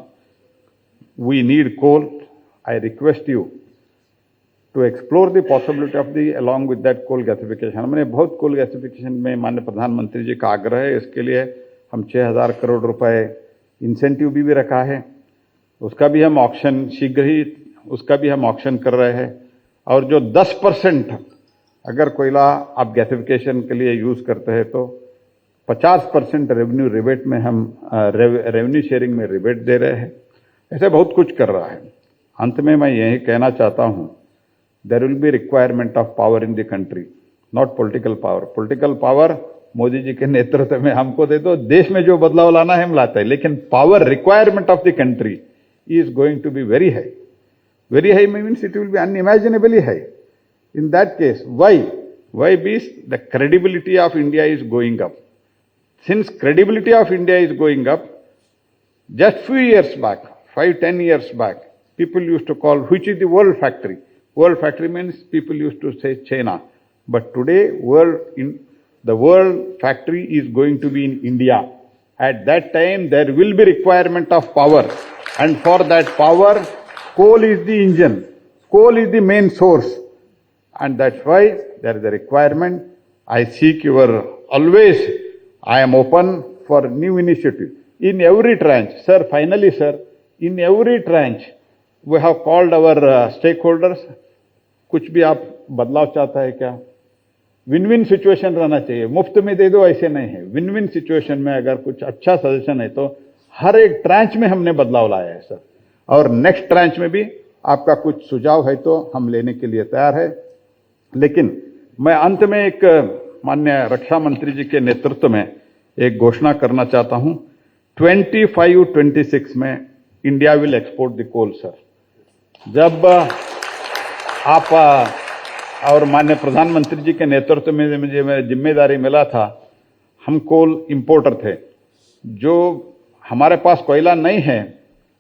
we need coal. I request you to explore the possibility of the along with that coal gasification. हमने बहुत कोल गैसिफिकेशन में माननीय प्रधानमंत्री जी का आग्रह है, इसके लिए हम 6,000 करोड़ रुपए इंसेंटिव भी रखा है। उसका भी हम ऑक्शन शीघ्र ही उसका भी हम ऑक्शन कर रहे हैं। और जो 10% अगर कोयला आप गैसिफिकेशन के लिए यूज करते हैं तो 50% रेवेन्यू रिबेट में हम रेवेन्यू शेयरिंग में रिबेट दे रहे हैं। ऐसे बहुत कुछ कर रहा है। अंत में मैं यही कहना चाहता हूं, there will be requirement of power in the country, not political power. Political power Modi ji के नेतृत्व में हमको दे दो, देश में जो बदलाव लाना है हम लाते हैं, लेकिन power requirement of the country is going to be very high. Very high means it will be unimaginably high. In that case, why? Why? Because the credibility of India is going up. Since credibility of India is going up, just few years back, 5-10 years back, people used to call, which is the world factory? World factory means people used to say China. But today, the world factory is going to be in India. At that time, there will be requirement of power. And for that power, coal is the engine. Coal is the main source. And that's why there is a requirement. I seek your always, I am open for new initiative. In every tranche, sir, finally, sir, in every tranche, we have called our stakeholders. कुछ भी आप बदलाव चाहता है क्या? विन विन सिचुएशन रहना चाहिए, मुफ्त में दे दो ऐसे नहीं है। विन विन सिचुएशन में अगर कुछ अच्छा सजेशन है तो हर एक ट्रांच में हमने बदलाव लाया है सर, और नेक्स्ट ट्रांच में भी आपका कुछ सुझाव है तो हम लेने के लिए तैयार है। लेकिन मैं अंत में एक माननीय रक्षा मंत्री जी के नेतृत्व में एक घोषणा करना चाहता हूं, 25-26 में India will export the coal sir. जब आप और माननीय प्रधानमंत्री जी के नेतृत्व में मुझे जिम्मेदारी मिला था, हम कोल इंपोर्टर थे। जो हमारे पास कोयला नहीं है,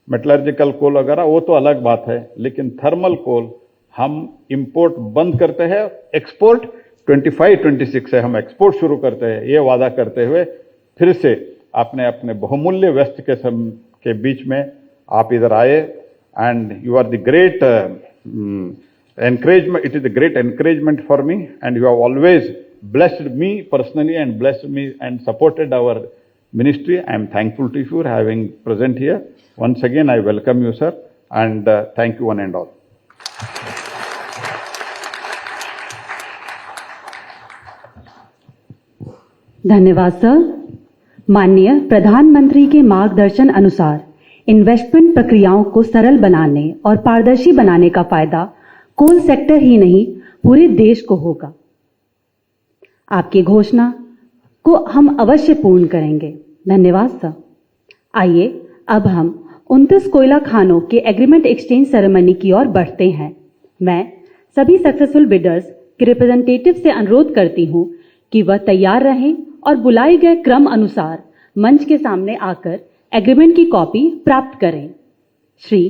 मेटलर्जिकल कोल वगैरह, वो तो अलग बात है, लेकिन थर्मल कोल हम इंपोर्ट बंद करते हैं, एक्सपोर्ट 25-26 से हम एक्सपोर्ट शुरू करते हैं। ये वादा करते हुए फिर से आपने अपने बहुमूल्य व्यस्त के बीच में आप इधर आए, and you are the great encouragement. It is a great encouragement for me, and you have always blessed me personally and blessed me and supported our ministry. I am thankful to you for having present here. Once again, I welcome you, sir, and thank you one and all. धन्यवाद सर। माननीय प्रधानमंत्री के मार्गदर्शन अनुसार इन्वेस्टमेंट प्रक्रियाओं को सरल बनाने और पारदर्शी बनाने का फायदा कोल सेक्टर ही नहीं पूरे देश को होगा। आपकी घोषणा को हम अवश्य पूर्ण करेंगे। धन्यवाद सर। आइए अब हम 29 कोयला खानों के एग्रीमेंट एक्सचेंज सेरेमनी की ओर बढ़ते हैं। मैं सभी सक्सेसफुल बिडर्स के रिप्रेजेंटेटिव से अनुरोध करती हूं कि वह तैयार रहें और बुलाए गए क्रम अनुसार मंच के सामने आकर एग्रीमेंट की कॉपी प्राप्त करें। श्री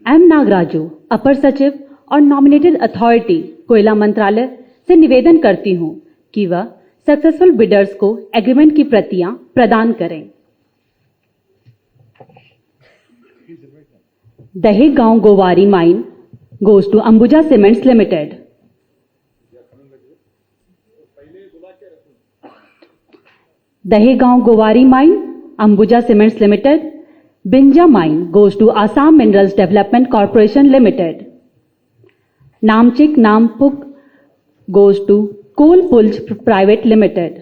एम नागराजू, अपर सचिव और नॉमिनेटेड अथॉरिटी कोयला मंत्रालय से निवेदन करती हूं कि वह सक्सेसफुल बिडर्स को एग्रीमेंट की प्रतियां प्रदान करें। Dahegaon Gowari mine goes to Ambuja cements limited. Dahegaon Gowari mine Ambuja cements limited. Binja mine goes to Assam minerals development corporation limited. Namchik Nampuk goes to Coal Pulch Private Limited.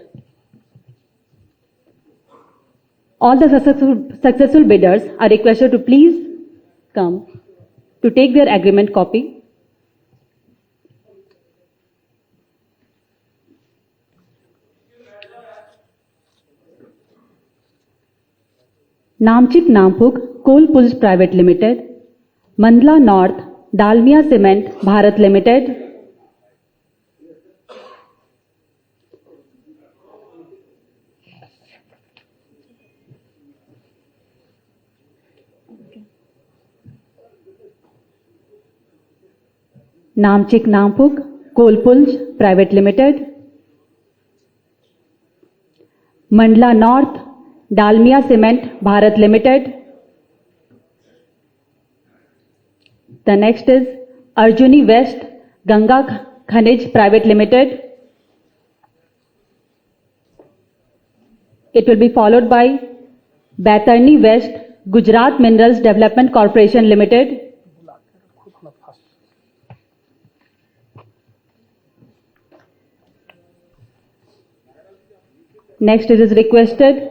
All the successful bidders are requested to please come to take their agreement copy. Namchik Nampuk Coal Pulch Private Limited, Mandla North Dalmia cement Bharat limited, Namchik Nampuk Kolpunj private limited, Mandla North, Dalmia Cement Bharat Limited. The next is Arjuni West, Ganga Khanij Private Limited. It will be followed by Baitarni West, Gujarat Minerals Development Corporation Limited. Next, it is requested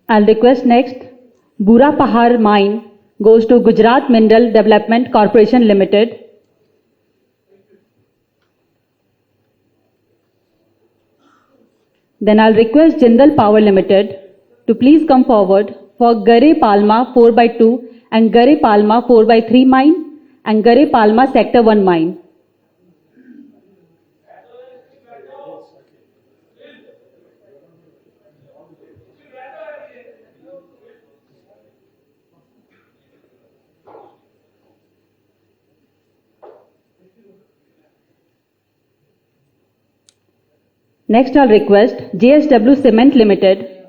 I'll request next Bura Pahar Mine goes to Gujarat Mineral Development Corporation Limited. Then I'll request Jindal Power Limited to please come forward for Gare Palma 4x2 and Gare Palma 4x3 mine and Gare Palma Sector 1 mine. Next, I'll request JSW Cement Limited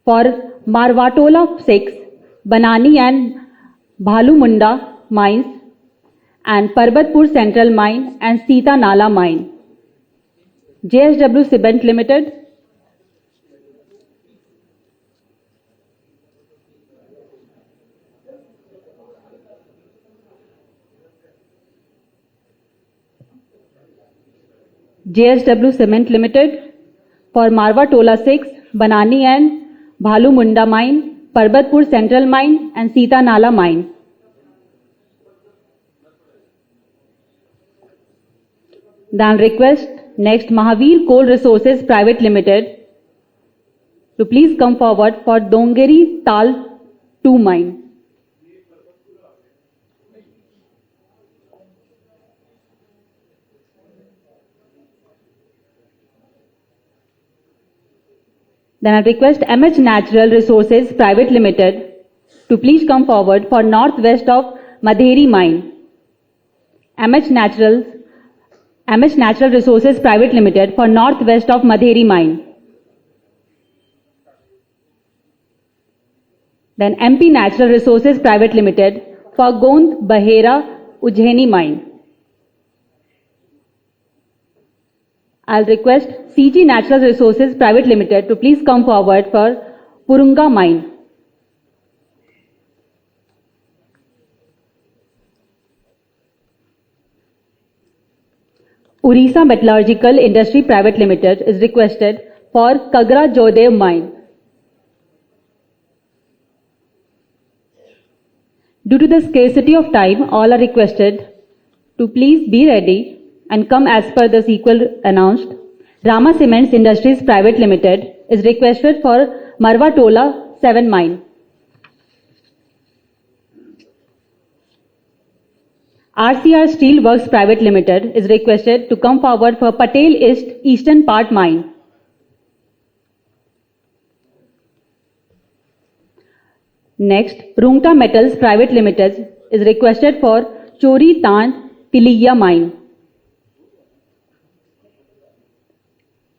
for Marwatola 6, Banani and Bhalumunda mines and Parbatpur Central Mine and Sita Nala Mine. JSW Cement Limited. JSW Cement Limited for Marwa Tola 6, Banani and Bhalumunda Mine, Parbatpur Central Mine and Sita Nala Mine. Then request next Mahavir Coal Resources Private Limited to please come forward for Dongeri Tal 2 mine. Then I request MH Natural Resources Private Limited to please come forward for northwest of Madheri mine. MH Natural Resources Private Limited for northwest of Madheri mine. Then MP Natural Resources Private Limited for Gond Bahera Ujjaini mine. I'll request CG Natural Resources Private Limited to please come forward for Purunga mine. Orissa Metallurgical Industry Private Limited is requested for Kagra Jodev mine. Due to the scarcity of time, all are requested to please be ready and come as per the sequel announced. Rama Cements Industries Private Limited is requested for Marwa Tola 7 mine. RCR Steel Works Private Limited is requested to come forward for Patel East Eastern Part mine. Next, Rungta Metals Private Limited is requested for Chori Tan Tiliya mine.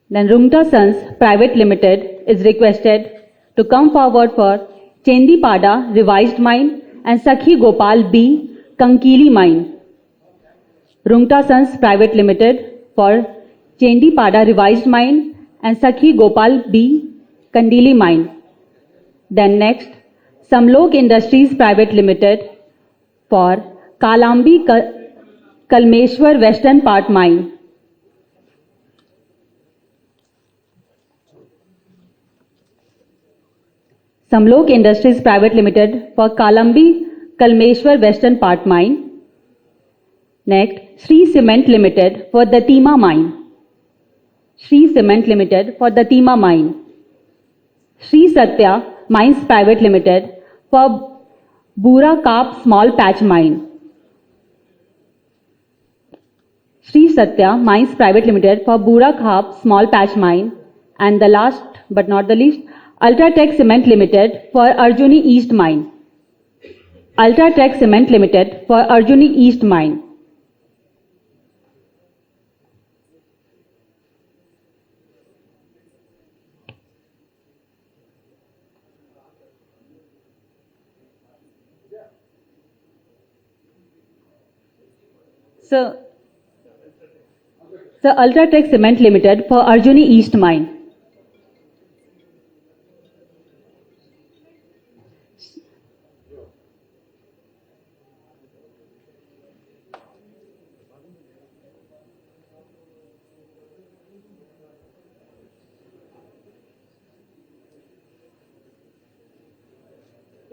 Then Rungta Sons Private Limited is requested to come forward for Chendipada Revised Mine and Sakhi Gopal B Kankili Mine. Rungta Sons Private Limited for Chendipada Revised Mine and Sakhi Gopal B Kandili Mine. Then next, Samlok Industries Private Limited for Kalambi Kalmeshwar Western Part Mine. Samlok Industries Private Limited for Kalambi Kalmeshwar Western Part Mine. Next, Sri Cement Limited for Datima Mine. Sri Cement Limited for Datima Mine. Sri Satya Mines Private Limited for Bura Kap Small Patch Mine. Sri Satya Mines Private Limited for Bura Kap Small Patch Mine. And the last but not the least, Ultratech Cement Limited for Arjuni East Mine. Ultratech Cement Limited for Arjuni East Mine. Sir, Ultratech Cement Limited for Arjuni East Mine.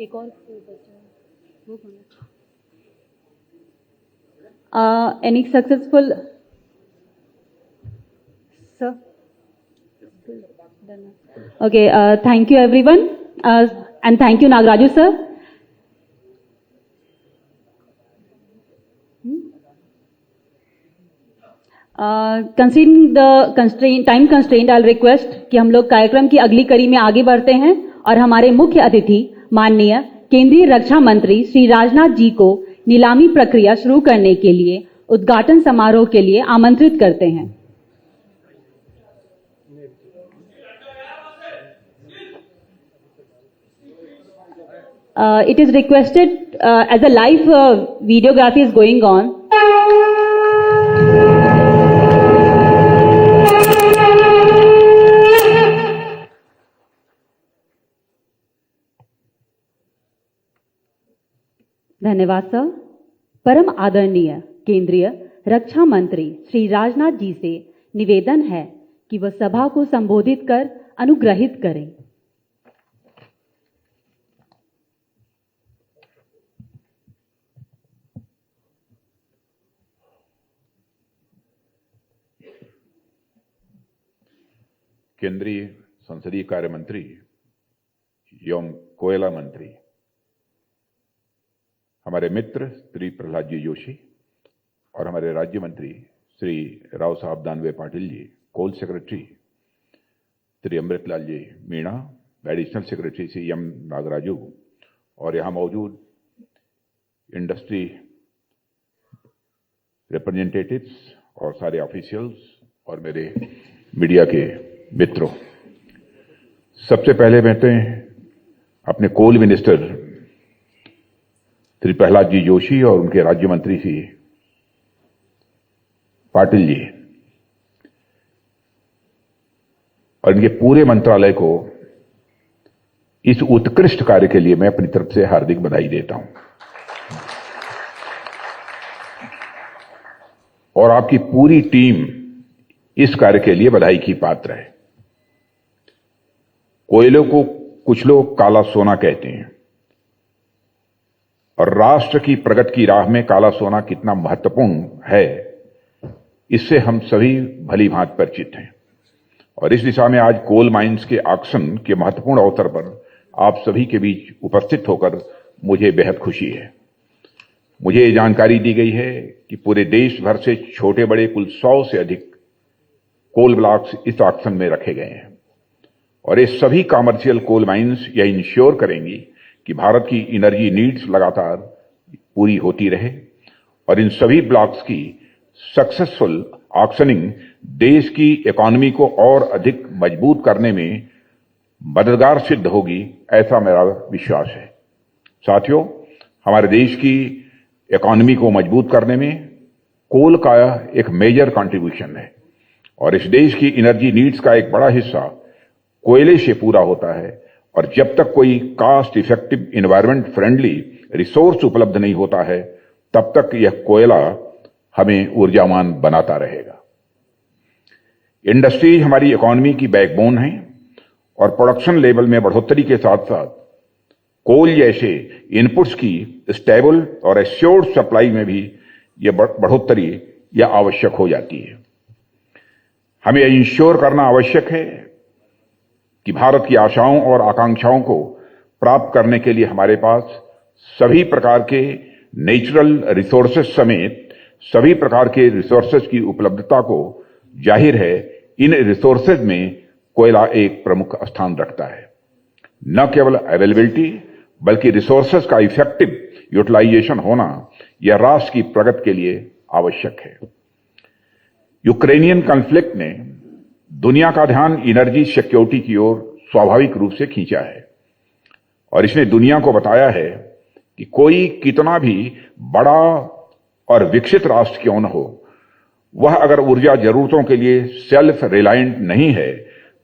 एक और वो कौन है? Any successful, sir? Okay, thank you everyone, and thank you Nagaraju sir. Considering the time constraint, I'll request कि हम लोग कार्यक्रम की अगली कड़ी में आगे बढ़ते हैं और हमारे मुख्य अतिथि माननीय केंद्रीय रक्षा मंत्री श्री राजनाथ जी को नीलामी प्रक्रिया शुरू करने के लिए उद्घाटन समारोह के लिए आमंत्रित करते हैं। It is requested as a live videography is going on. धन्यवाद सर। परम आदरणीय केंद्रीय रक्षा मंत्री श्री राजनाथ जी से निवेदन है कि वह सभा को संबोधित कर अनुग्रहित करें। केंद्रीय संसदीय कार्य मंत्री एवं कोयला मंत्री हमारे मित्र श्री प्रहलाद जी जोशी और हमारे राज्य मंत्री Shri Rao Saheb Danve Patil ji, coal secretary Shri Amritlal ji Meena, additional secretary Shri M Nagaraju और यहाँ मौजूद इंडस्ट्री रिप्रेजेंटेटिव्स और सारे ऑफिशियल्स और मेरे मीडिया के मित्रों, सबसे पहले मैं तो अपने कोल मिनिस्टर श्री प्रहलाद जी जोशी और उनके राज्य मंत्री श्री पाटिल जी और इनके पूरे मंत्रालय को इस उत्कृष्ट कार्य के लिए मैं अपनी तरफ से हार्दिक बधाई देता हूं और आपकी पूरी टीम इस कार्य के लिए बधाई की पात्र है। कोयले को कुछ लोग काला सोना कहते हैं और राष्ट्र की प्रगति की राह में काला सोना कितना महत्वपूर्ण है, इससे हम सभी भली भांति परिचित हैं और इस दिशा में आज कोल माइंस के ऑक्शन के महत्वपूर्ण अवसर पर आप सभी के बीच उपस्थित होकर मुझे बेहद खुशी है। मुझे ये जानकारी दी गई है कि पूरे देश भर से छोटे बड़े कुल 100 से अधिक कोल ब्लॉक्स इस ऑक्शन में रखे गए हैं और ये सभी कमर्शियल कोल माइंस यह इंश्योर करेंगी कि भारत की एनर्जी नीड्स लगातार पूरी होती रहे और इन सभी ब्लॉक्स की सक्सेसफुल ऑक्शनिंग देश की इकोनॉमी को और अधिक मजबूत करने में मददगार सिद्ध होगी, ऐसा मेरा विश्वास है। साथियों, हमारे देश की इकोनॉमी को मजबूत करने में कोल का एक मेजर कंट्रीब्यूशन है और इस देश की एनर्जी नीड्स का एक बड़ा हिस्सा कोयले से पूरा होता है और जब तक कोई cost effective environment friendly resource उपलब्ध नहीं होता है तब तक यह कोयला हमें ऊर्जावान बनाता रहेगा। इंडस्ट्री हमारी इकोनॉमी की बैकबोन है और प्रोडक्शन लेवल में बढ़ोतरी के साथ साथ कोल जैसे इनपुट्स की स्टेबल और एश्योर्ड सप्लाई में भी यह बढ़ोतरी यह आवश्यक हो जाती है। हमें इंश्योर करना आवश्यक है कि भारत की आशाओं और आकांक्षाओं को प्राप्त करने के लिए हमारे पास सभी प्रकार के नेचुरल रिसोर्सेज समेत सभी प्रकार के रिसोर्सेज की उपलब्धता को जाहिर है इन रिसोर्सेज में कोयला एक प्रमुख स्थान रखता है। न केवल अवेलेबिलिटी बल्कि रिसोर्सेज का इफेक्टिव यूटिलाइजेशन होना यह राष्ट्र की प्रगति के लिए आवश्यक है। यूक्रेनियन कॉन्फ्लिक्ट ने दुनिया का ध्यान एनर्जी सिक्योरिटी की ओर स्वाभाविक रूप से खींचा है और इसने दुनिया को बताया है कि कोई कितना भी बड़ा और विकसित राष्ट्र क्यों न हो, वह अगर ऊर्जा जरूरतों के लिए सेल्फ रिलायंट नहीं है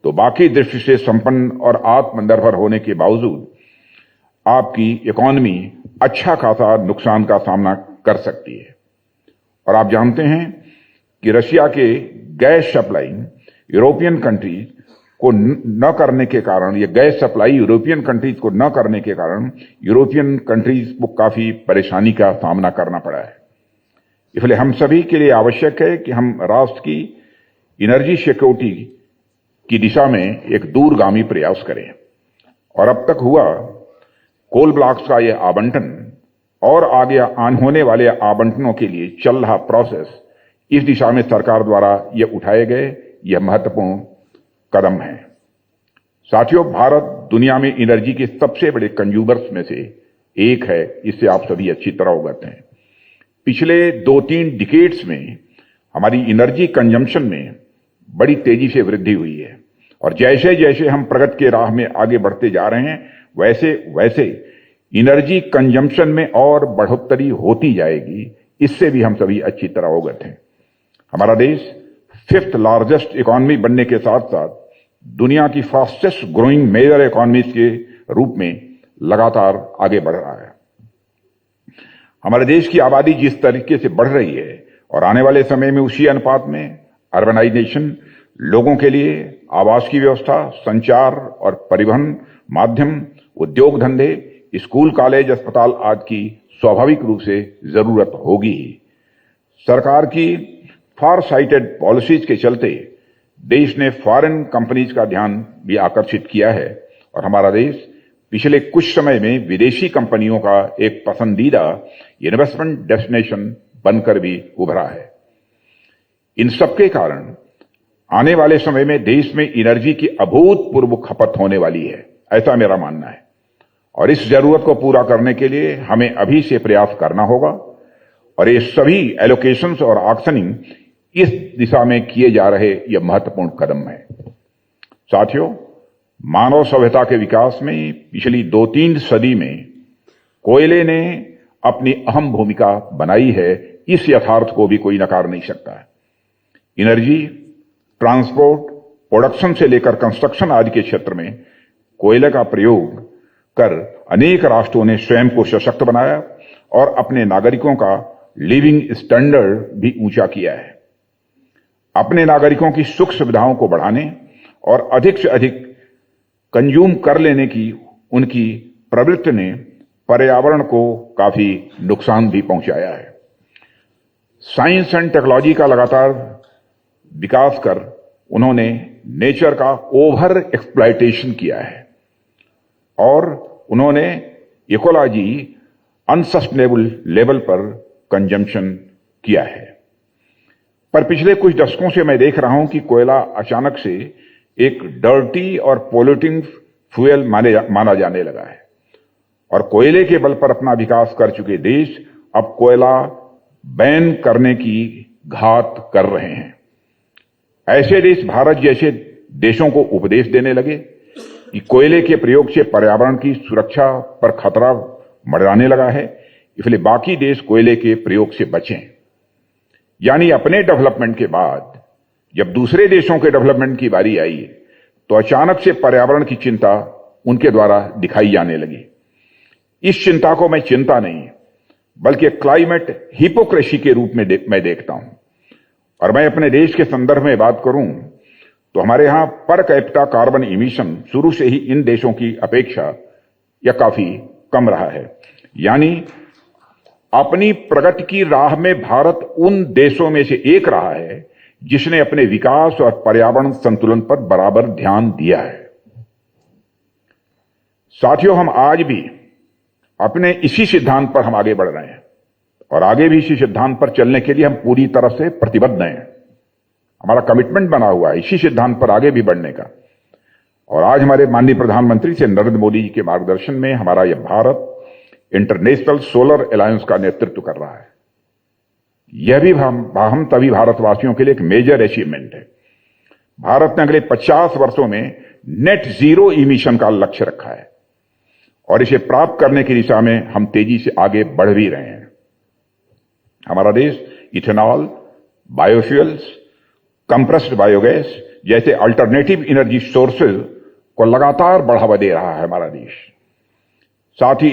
तो बाकी दृष्टि से संपन्न और आत्मनिर्भर होने के बावजूद आपकी इकोनॉमी अच्छा खासा नुकसान का सामना कर सकती है। और आप जानते हैं कि रशिया के गैस सप्लाई यूरोपियन कंट्रीज को न करने के कारण, ये गैस सप्लाई यूरोपियन कंट्रीज को न करने के कारण यूरोपियन कंट्रीज को काफी परेशानी का सामना करना पड़ा है। इसलिए हम सभी के लिए आवश्यक है कि हम राष्ट्र की एनर्जी सिक्योरिटी की दिशा में एक दूरगामी प्रयास करें। और अब तक हुआ कोल ब्लॉक्स का यह आवंटन और आगे होने वाले आवंटनों के लिए चल रहा प्रोसेस, इस दिशा में सरकार द्वारा यह उठाए गए यह महत्वपूर्ण कदम है। साथियों, भारत दुनिया में एनर्जी के सबसे बड़े कंज्यूमर्स में से एक है, इससे आप सभी अच्छी तरह अवगत हैं। पिछले 2-3 डिकेड्स में हमारी एनर्जी कंजम्पशन में बड़ी तेजी से वृद्धि हुई है और जैसे जैसे हम प्रगति के राह में आगे बढ़ते जा रहे हैं वैसे वैसे एनर्जी कंजम्पशन में और बढ़ोतरी होती जाएगी, इससे भी हम सभी अच्छी तरह अवगत हैं। हमारा देश 5th लार्जेस्ट इकोनॉमी बनने के साथ साथ दुनिया की फास्टेस्ट ग्रोइंग मेजर इकोनॉमीज के रूप में लगातार आगे बढ़ रहा है। हमारे देश की आबादी जिस तरीके से बढ़ रही है और आने वाले समय में उसी अनुपात में अर्बनाइजेशन लोगों के लिए आवास की व्यवस्था, संचार और परिवहन माध्यम, उद्योग धंधे, स्कूल, कॉलेज, अस्पताल आदि की स्वाभाविक रूप से जरूरत होगी ही। सरकार की फार साइटेड पॉलिसीज के चलते देश ने फॉरेन कंपनीज का ध्यान भी आकर्षित किया है और हमारा देश पिछले कुछ समय में विदेशी कंपनियों का एक पसंदीदा इन्वेस्टमेंट डेस्टिनेशन बनकर भी उभरा है। इन सबके कारण आने वाले समय में देश में एनर्जी की अभूतपूर्व खपत होने वाली है, ऐसा मेरा मानना है। और इस जरूरत को पूरा करने के लिए हमें अभी से प्रयास करना होगा और ये सभी एलोकेशंस और ऑक्शनिंग इस दिशा में किए जा रहे यह महत्वपूर्ण कदम है। साथियों, मानव सभ्यता के विकास में पिछली 2-3 सदी में कोयले ने अपनी अहम भूमिका बनाई है, इस यथार्थ को भी कोई नकार नहीं सकता है। एनर्जी, ट्रांसपोर्ट, प्रोडक्शन से लेकर कंस्ट्रक्शन आदि के क्षेत्र में कोयले का प्रयोग कर अनेक राष्ट्रों ने स्वयं को सशक्त बनाया और अपने नागरिकों का लिविंग स्टैंडर्ड भी ऊंचा किया है। अपने नागरिकों की सुख सुविधाओं को बढ़ाने और अधिक से अधिक कंज्यूम कर लेने की उनकी प्रवृत्ति ने पर्यावरण को काफी नुकसान भी पहुंचाया है। साइंस एंड टेक्नोलॉजी का लगातार विकास कर उन्होंने नेचर का ओवर एक्सप्लॉयटेशन किया है और उन्होंने इकोलॉजी अनसस्टेनेबल लेवल पर कंजम्पशन किया है। पर पिछले कुछ दशकों से मैं देख रहा हूं कि कोयला अचानक से एक डर्टी और पोल्यूटिंग फ्यूल माना जाने लगा है और कोयले के बल पर अपना विकास कर चुके देश अब कोयला बैन करने की घात कर रहे हैं। ऐसे देश भारत जैसे देशों को उपदेश देने लगे कि कोयले के प्रयोग से पर्यावरण की सुरक्षा पर खतरा मंडराने लगा है, इसलिए बाकी देश कोयले के प्रयोग से बचें। यानी अपने डेवलपमेंट के बाद जब दूसरे देशों के डेवलपमेंट की बारी आई तो अचानक से पर्यावरण की चिंता उनके द्वारा दिखाई जाने लगी। इस चिंता को मैं चिंता नहीं बल्कि क्लाइमेट हिपोक्रेसी के रूप में मैं देखता हूं। और मैं अपने देश के संदर्भ में बात करूं तो हमारे यहां पर कैपिटा कार्बन इमिशन शुरू से ही इन देशों की अपेक्षा यह काफी कम रहा है। यानी अपनी प्रगति की राह में भारत उन देशों में से एक रहा है जिसने अपने विकास और पर्यावरण संतुलन पर बराबर ध्यान दिया है। साथियों, हम आज भी अपने इसी सिद्धांत पर हम आगे बढ़ रहे हैं और आगे भी इसी सिद्धांत पर चलने के लिए हम पूरी तरह से प्रतिबद्ध हैं। हमारा कमिटमेंट बना हुआ है इसी सिद्धांत पर आगे भी बढ़ने का। और आज हमारे माननीय प्रधानमंत्री श्री नरेंद्र मोदी जी के मार्गदर्शन में हमारा यह भारत इंटरनेशनल सोलर अलायंस का नेतृत्व कर रहा है। यह भी हम तभी भारतवासियों के लिए एक मेजर अचीवमेंट है। भारत ने अगले 50 वर्षों में नेट जीरो इमिशन का लक्ष्य रखा है और इसे प्राप्त करने की दिशा में हम तेजी से आगे बढ़ भी रहे हैं। हमारा देश इथेनॉल, बायोफ्यूल्स, कंप्रेस्ड बायोगैस जैसे अल्टरनेटिव एनर्जी सोर्सेज को लगातार बढ़ावा दे रहा है। हमारा देश साथ ही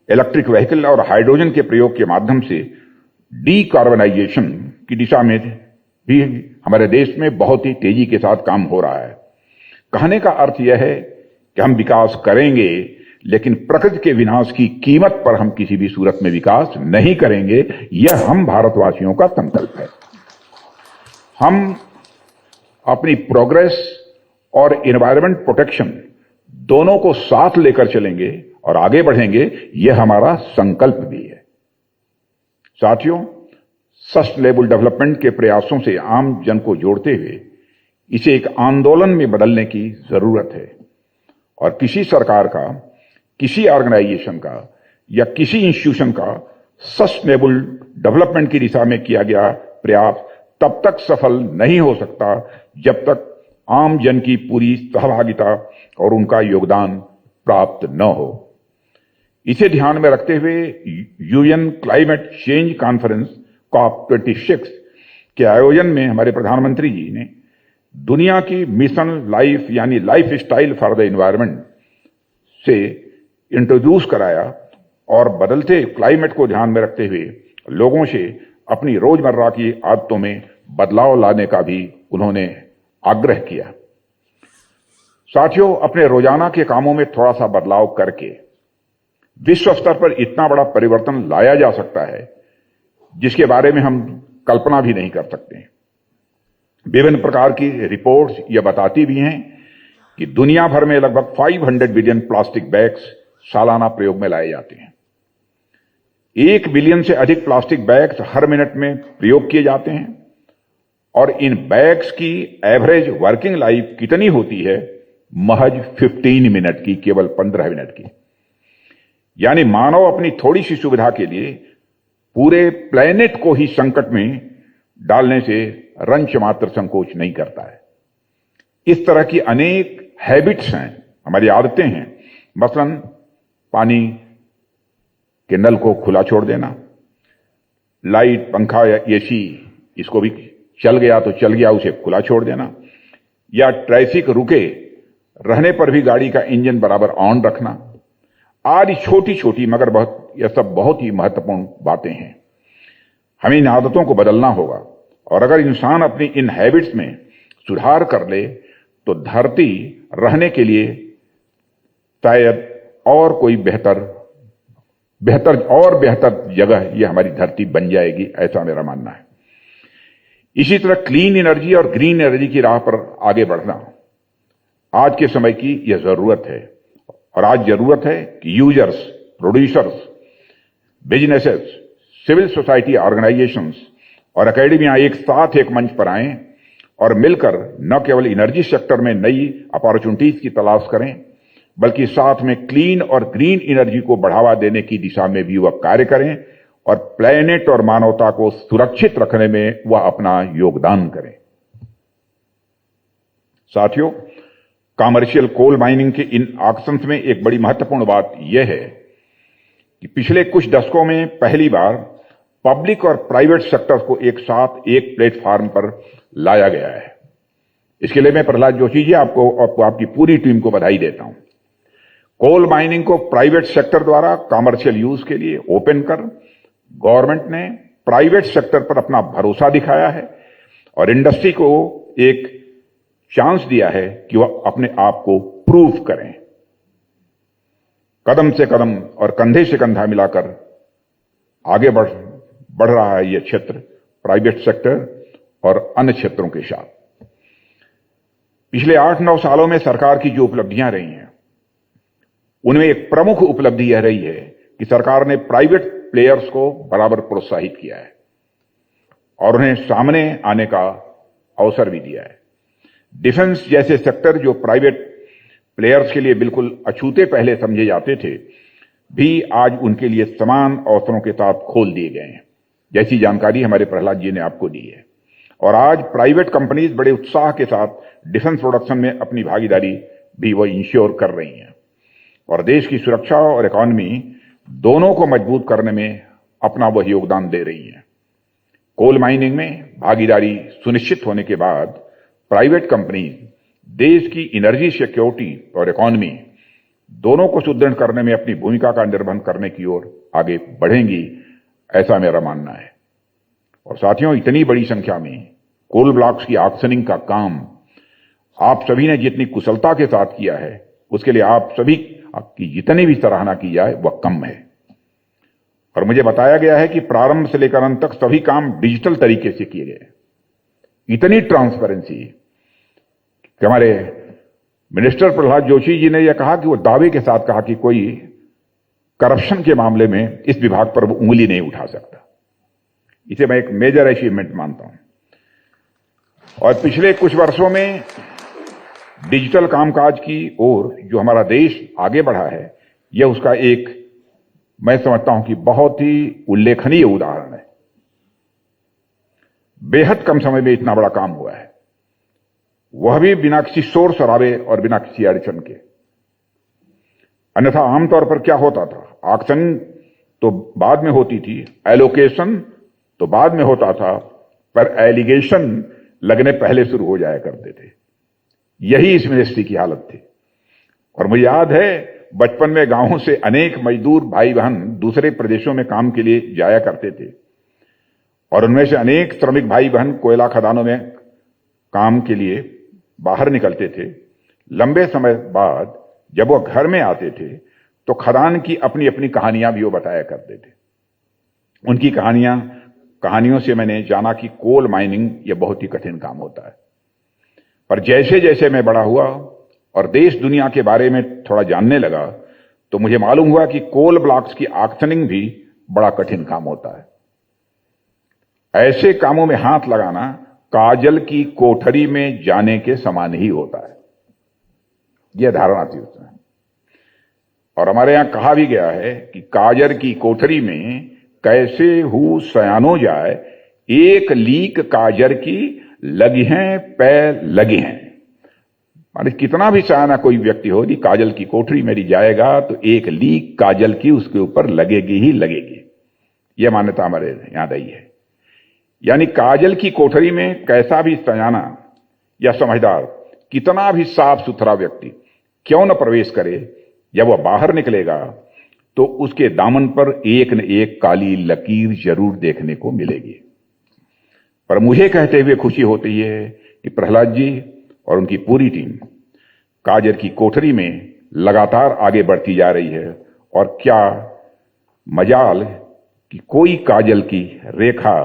इलेक्ट्रिक व्हीकल और हाइड्रोजन के प्रयोग के माध्यम से डीकार्बनाइजेशन की दिशा में भी हमारे देश में बहुत ही तेजी के साथ काम हो रहा है। कहने का अर्थ यह है कि हम विकास करेंगे, लेकिन प्रकृति के विनाश की कीमत पर हम किसी भी सूरत में विकास नहीं करेंगे। यह हम भारतवासियों का संकल्प है। हम अपनी प्रोग्रेस और एनवायरमेंट प्रोटेक्शन दोनों को साथ लेकर चलेंगे और आगे बढ़ेंगे। यह हमारा संकल्प भी है। साथियों, सस्टेनेबल डेवलपमेंट के प्रयासों से आम जन को जोड़ते हुए इसे एक आंदोलन में बदलने की जरूरत है और किसी सरकार का, किसी ऑर्गेनाइजेशन का या किसी इंस्टीट्यूशन का सस्टेनेबल डेवलपमेंट की दिशा में किया गया प्रयास तब तक सफल नहीं हो सकता जब तक आम जन की पूरी सहभागिता और उनका योगदान प्राप्त न हो। इसे ध्यान में रखते हुए UN climate change conference COP26 के आयोजन में हमारे प्रधानमंत्री जी ने दुनिया की मिशन लाइफ यानी life style for the environment से इंट्रोड्यूस कराया और बदलते क्लाइमेट को ध्यान में रखते हुए लोगों से अपनी रोजमर्रा की आदतों में बदलाव लाने का भी उन्होंने आग्रह किया। साथियों, अपने रोजाना के कामों में थोड़ा सा बदलाव करके विश्व स्तर पर इतना बड़ा परिवर्तन लाया जा सकता है जिसके बारे में हम कल्पना भी नहीं कर सकते। विभिन्न प्रकार की रिपोर्ट्स यह बताती भी हैं कि दुनिया भर में लगभग 500 बिलियन प्लास्टिक बैग्स सालाना प्रयोग में लाए जाते हैं। 1 बिलियन से अधिक प्लास्टिक बैग्स हर मिनट में प्रयोग किए जाते हैं और इन बैग्स की एवरेज वर्किंग लाइफ कितनी होती है? महज 15 मिनट की, केवल 15 मिनट की। यानी मानव अपनी थोड़ी सी सुविधा के लिए पूरे प्लेनेट को ही संकट में डालने से रंच मात्र संकोच नहीं करता है। इस तरह की अनेक हैबिट्स हैं, हमारी आदतें हैं। मसलन पानी के नल को खुला छोड़ देना, लाइट, पंखा या एसी इसको भी चल गया तो चल गया, उसे खुला छोड़ देना, या ट्रैफिक रुके रहने पर भी गाड़ी का इंजन बराबर ऑन रखना आदि छोटी छोटी मगर यह सब बहुत ही महत्वपूर्ण बातें हैं। हमें इन आदतों को बदलना होगा और अगर इंसान अपनी इन हैबिट्स में सुधार कर ले तो धरती रहने के लिए शायद और कोई बेहतर जगह यह हमारी धरती बन जाएगी, ऐसा मेरा मानना है। इसी तरह क्लीन एनर्जी और ग्रीन एनर्जी की राह पर आगे बढ़ना आज के समय की यह जरूरत है और आज जरूरत है कि users, producers, businesses, civil society organisations और एकेडमिया एक साथ एक मंच पर आएं और मिलकर न केवल एनर्जी सेक्टर में नई अपॉर्चुनिटीज की तलाश करें बल्कि साथ में क्लीन और ग्रीन एनर्जी को बढ़ावा देने की दिशा में भी वह कार्य करें और प्लेनेट और मानवता को सुरक्षित रखने में वह अपना योगदान करें। साथियों, कमर्शियल कोल माइनिंग के इन ऑक्शंस में एक बड़ी महत्वपूर्ण बात यह है कि पिछले कुछ दशकों में पहली बार पब्लिक और प्राइवेट सेक्टर्स को एक साथ एक प्लेटफॉर्म पर लाया गया है। इसके लिए मैं प्रहलाद जोशी जी आपको आपकी पूरी टीम को बधाई देता हूं। कोल माइनिंग को प्राइवेट सेक्टर द्वारा कमर्शियल यूज के लिए ओपन कर गवर्नमेंट ने प्राइवेट सेक्टर पर अपना भरोसा दिखाया है और इंडस्ट्री को एक चांस दिया है कि वह अपने आप को प्रूव करें। कदम से कदम और कंधे से कंधा मिलाकर आगे बढ़ रहा है यह क्षेत्र प्राइवेट सेक्टर और अन्य क्षेत्रों के साथ। पिछले 8-9 सालों में सरकार की जो उपलब्धियां रही हैं उनमें एक प्रमुख उपलब्धि यह रही है कि सरकार ने प्राइवेट प्लेयर्स को बराबर प्रोत्साहित किया है और उन्हें सामने आने का अवसर भी दिया है। डिफेंस जैसे सेक्टर जो प्राइवेट प्लेयर्स के लिए बिल्कुल अछूते पहले समझे जाते थे, भी आज उनके लिए समान अवसरों के साथ खोल दिए गए हैं, जैसी जानकारी हमारे प्रहलाद जी ने आपको दी है। और आज प्राइवेट कंपनीज बड़े उत्साह के साथ डिफेंस प्रोडक्शन में अपनी भागीदारी भी वो इंश्योर कर रही हैं और देश की सुरक्षा और इकोनॉमी दोनों को मजबूत करने में अपना वह योगदान दे रही हैं। कोल माइनिंग में भागीदारी सुनिश्चित होने के बाद प्राइवेट कंपनी देश की एनर्जी सिक्योरिटी और इकोनॉमी दोनों को सुदृढ़ करने में अपनी भूमिका का निर्वहन करने की ओर आगे बढ़ेंगी, ऐसा मेरा मानना है। और साथियों, इतनी बड़ी संख्या में कोल ब्लॉक्स की ऑक्शनिंग का काम आप सभी ने जितनी कुशलता के साथ किया है, उसके लिए आप सभी की जितनी भी सराहना की जाए वह कम है। और मुझे बताया गया है कि प्रारंभ से लेकर अंत तक सभी काम डिजिटल तरीके से किए गए। इतनी ट्रांसपेरेंसी कि हमारे मिनिस्टर प्रहलाद जोशी जी ने यह कहा कि वो दावे के साथ कहा कि कोई करप्शन के मामले में इस विभाग पर वो उंगली नहीं उठा सकता। इसे मैं एक मेजर अचीवमेंट मानता हूं। और पिछले कुछ वर्षों में डिजिटल कामकाज की ओर जो हमारा देश आगे बढ़ा है, यह उसका एक, मैं समझता हूं कि बहुत ही उल्लेखनीय उदाहरण है। बेहद कम समय में इतना बड़ा काम हुआ है, वह भी बिना किसी शोर शराबे और बिना किसी अड़चन के। अन्यथा आमतौर पर क्या होता था, ऑक्शन तो बाद में होती थी, एलोकेशन तो बाद में होता था, पर एलिगेशन लगने पहले शुरू हो जाया करते थे। यही इस मिनिस्ट्री की हालत थी। और मुझे याद है बचपन में गांवों से अनेक मजदूर भाई बहन दूसरे प्रदेशों में काम के लिए जाया करते थे और उनमें से अनेक श्रमिक भाई बहन कोयला खदानों में काम के लिए बाहर निकलते थे। लंबे समय बाद जब वो घर में आते थे तो खदान की अपनी अपनी कहानियां भी वो बताया करते थे। उनकी कहानियों से मैंने जाना कि कोल माइनिंग यह बहुत ही कठिन काम होता है। पर जैसे जैसे मैं बड़ा हुआ और देश दुनिया के बारे में थोड़ा जानने लगा तो मुझे मालूम हुआ कि कोल ब्लॉक्स की ऑक्शनिंग भी बड़ा कठिन काम होता है। ऐसे कामों में हाथ लगाना काजल की कोठरी में जाने के समान ही होता है, यह धारणा थी उसमें। और हमारे यहां कहा भी गया है कि काजल की कोठरी में कैसे हु सयानो जाए, एक लीक काजर की लगी हैं पैर लगे हैं। माने कितना भी सयाना कोई व्यक्ति हो, कि काजल की कोठरी मेरी जाएगा तो एक लीक काजल की उसके ऊपर लगेगी ही लगेगी। यह मान्यता हमारे यहां रही है। यानी काजल की कोठरी में कैसा भी सयाना या समझदार, कितना भी साफ सुथरा व्यक्ति क्यों न प्रवेश करे, जब वह बाहर निकलेगा तो उसके दामन पर एक न एक काली लकीर जरूर देखने को मिलेगी। पर मुझे कहते हुए खुशी होती है कि प्रहलाद जी और उनकी पूरी टीम काजल की कोठरी में लगातार आगे बढ़ती जा रही है। और क्या मजाल कि कोई काजल की रेखा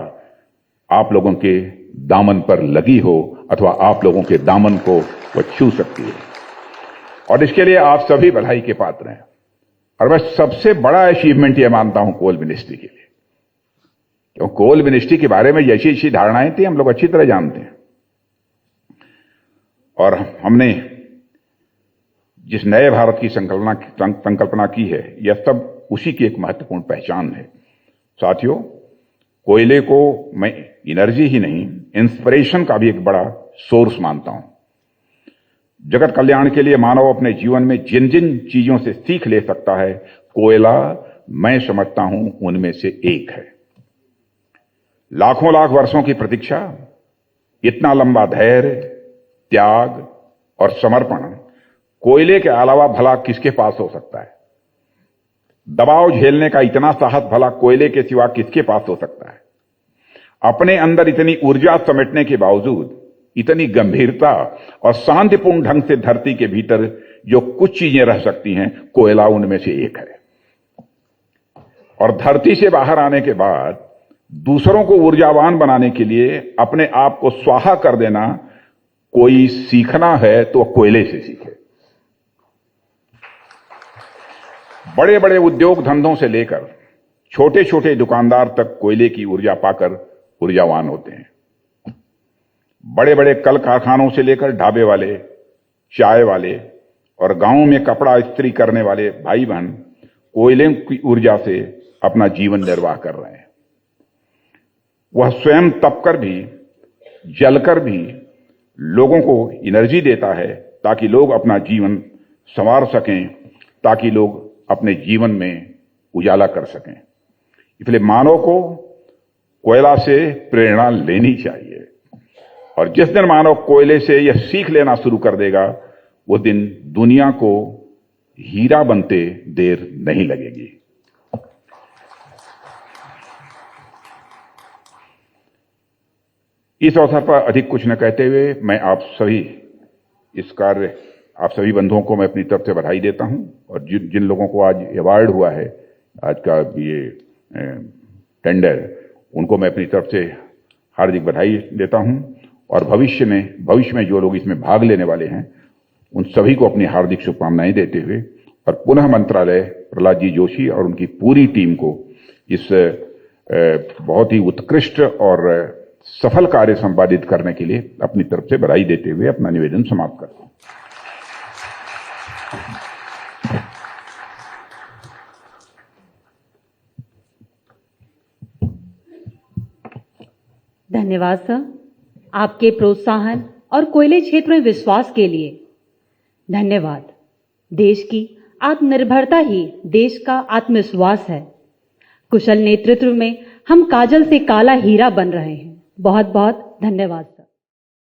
आप लोगों के दामन पर लगी हो अथवा आप लोगों के दामन को वह छू सकती है। और इसके लिए आप सभी बधाई के पात्र हैं। और मैं सबसे बड़ा अचीवमेंट यह मानता हूं कोल मिनिस्ट्री के लिए, क्यों कोल मिनिस्ट्री के बारे में जैसी जैसी धारणाएं थी हम लोग अच्छी तरह जानते हैं। और हमने जिस नए भारत की संकल्पना की है, यह सब उसी की एक महत्वपूर्ण पहचान है। साथियों, कोयले को मैं एनर्जी ही नहीं, इंस्पिरेशन का भी एक बड़ा सोर्स मानता हूं। जगत कल्याण के लिए मानव अपने जीवन में जिन जिन चीजों से सीख ले सकता है, कोयला मैं समझता हूं उनमें से एक है। लाखों लाख वर्षों की प्रतीक्षा, इतना लंबा धैर्य, त्याग और समर्पण कोयले के अलावा भला किसके पास हो सकता है? दबाव झेलने का इतना साहस भला कोयले के सिवा किसके पास हो सकता है? अपने अंदर इतनी ऊर्जा समेटने के बावजूद इतनी गंभीरता और शांतिपूर्ण ढंग से धरती के भीतर जो कुछ चीजें रह सकती हैं, कोयला उनमें से एक है। और धरती से बाहर आने के बाद दूसरों को ऊर्जावान बनाने के लिए अपने आप को स्वाहा कर देना कोई सीखना है तो कोयले से सीखे। बड़े बड़े उद्योग धंधों से लेकर छोटे छोटे दुकानदार तक कोयले की ऊर्जा पाकर ऊर्जावान होते हैं। बड़े बड़े कल कारखानों से लेकर ढाबे वाले, चाय वाले और गांवों में कपड़ा इस्त्री करने वाले भाई बहन कोयले की ऊर्जा से अपना जीवन निर्वाह कर रहे हैं। वह स्वयं तपकर भी, जलकर भी लोगों को एनर्जी देता है ताकि लोग अपना जीवन संवार सकें, ताकि लोग अपने जीवन में उजाला कर सकें। इसलिए मानव को कोयला से प्रेरणा लेनी चाहिए, और जिस दिन मानव कोयले से यह सीख लेना शुरू कर देगा, वो दिन दुनिया को हीरा बनते देर नहीं लगेगी। इस अवसर पर अधिक कुछ न कहते हुए मैं आप सभी बंधुओं को मैं अपनी तरफ से बधाई देता हूं, और जिन लोगों को आज अवार्ड हुआ है, आज का ये टेंडर, उनको मैं अपनी तरफ से हार्दिक बधाई देता हूं, और भविष्य में जो लोग इसमें भाग लेने वाले हैं, उन सभी को अपनी हार्दिक शुभकामनाएं देते हुए, और पुनः मंत्रालय प्रहलाद जी जोशी और उनकी पूरी टीम को इस बहुत ही उत्कृष्ट और सफल कार्य संपादित करने के लिए अपनी तरफ से बधाई देते हुए अपना निवेदन समाप्त करता हूं। धन्यवाद सर, आपके प्रोत्साहन और कोयले क्षेत्र में विश्वास के लिए धन्यवाद। देश की आत्मनिर्भरता ही देश का आत्मविश्वास है। कुशल नेतृत्व में हम काजल से काला हीरा बन रहे हैं। बहुत बहुत धन्यवाद।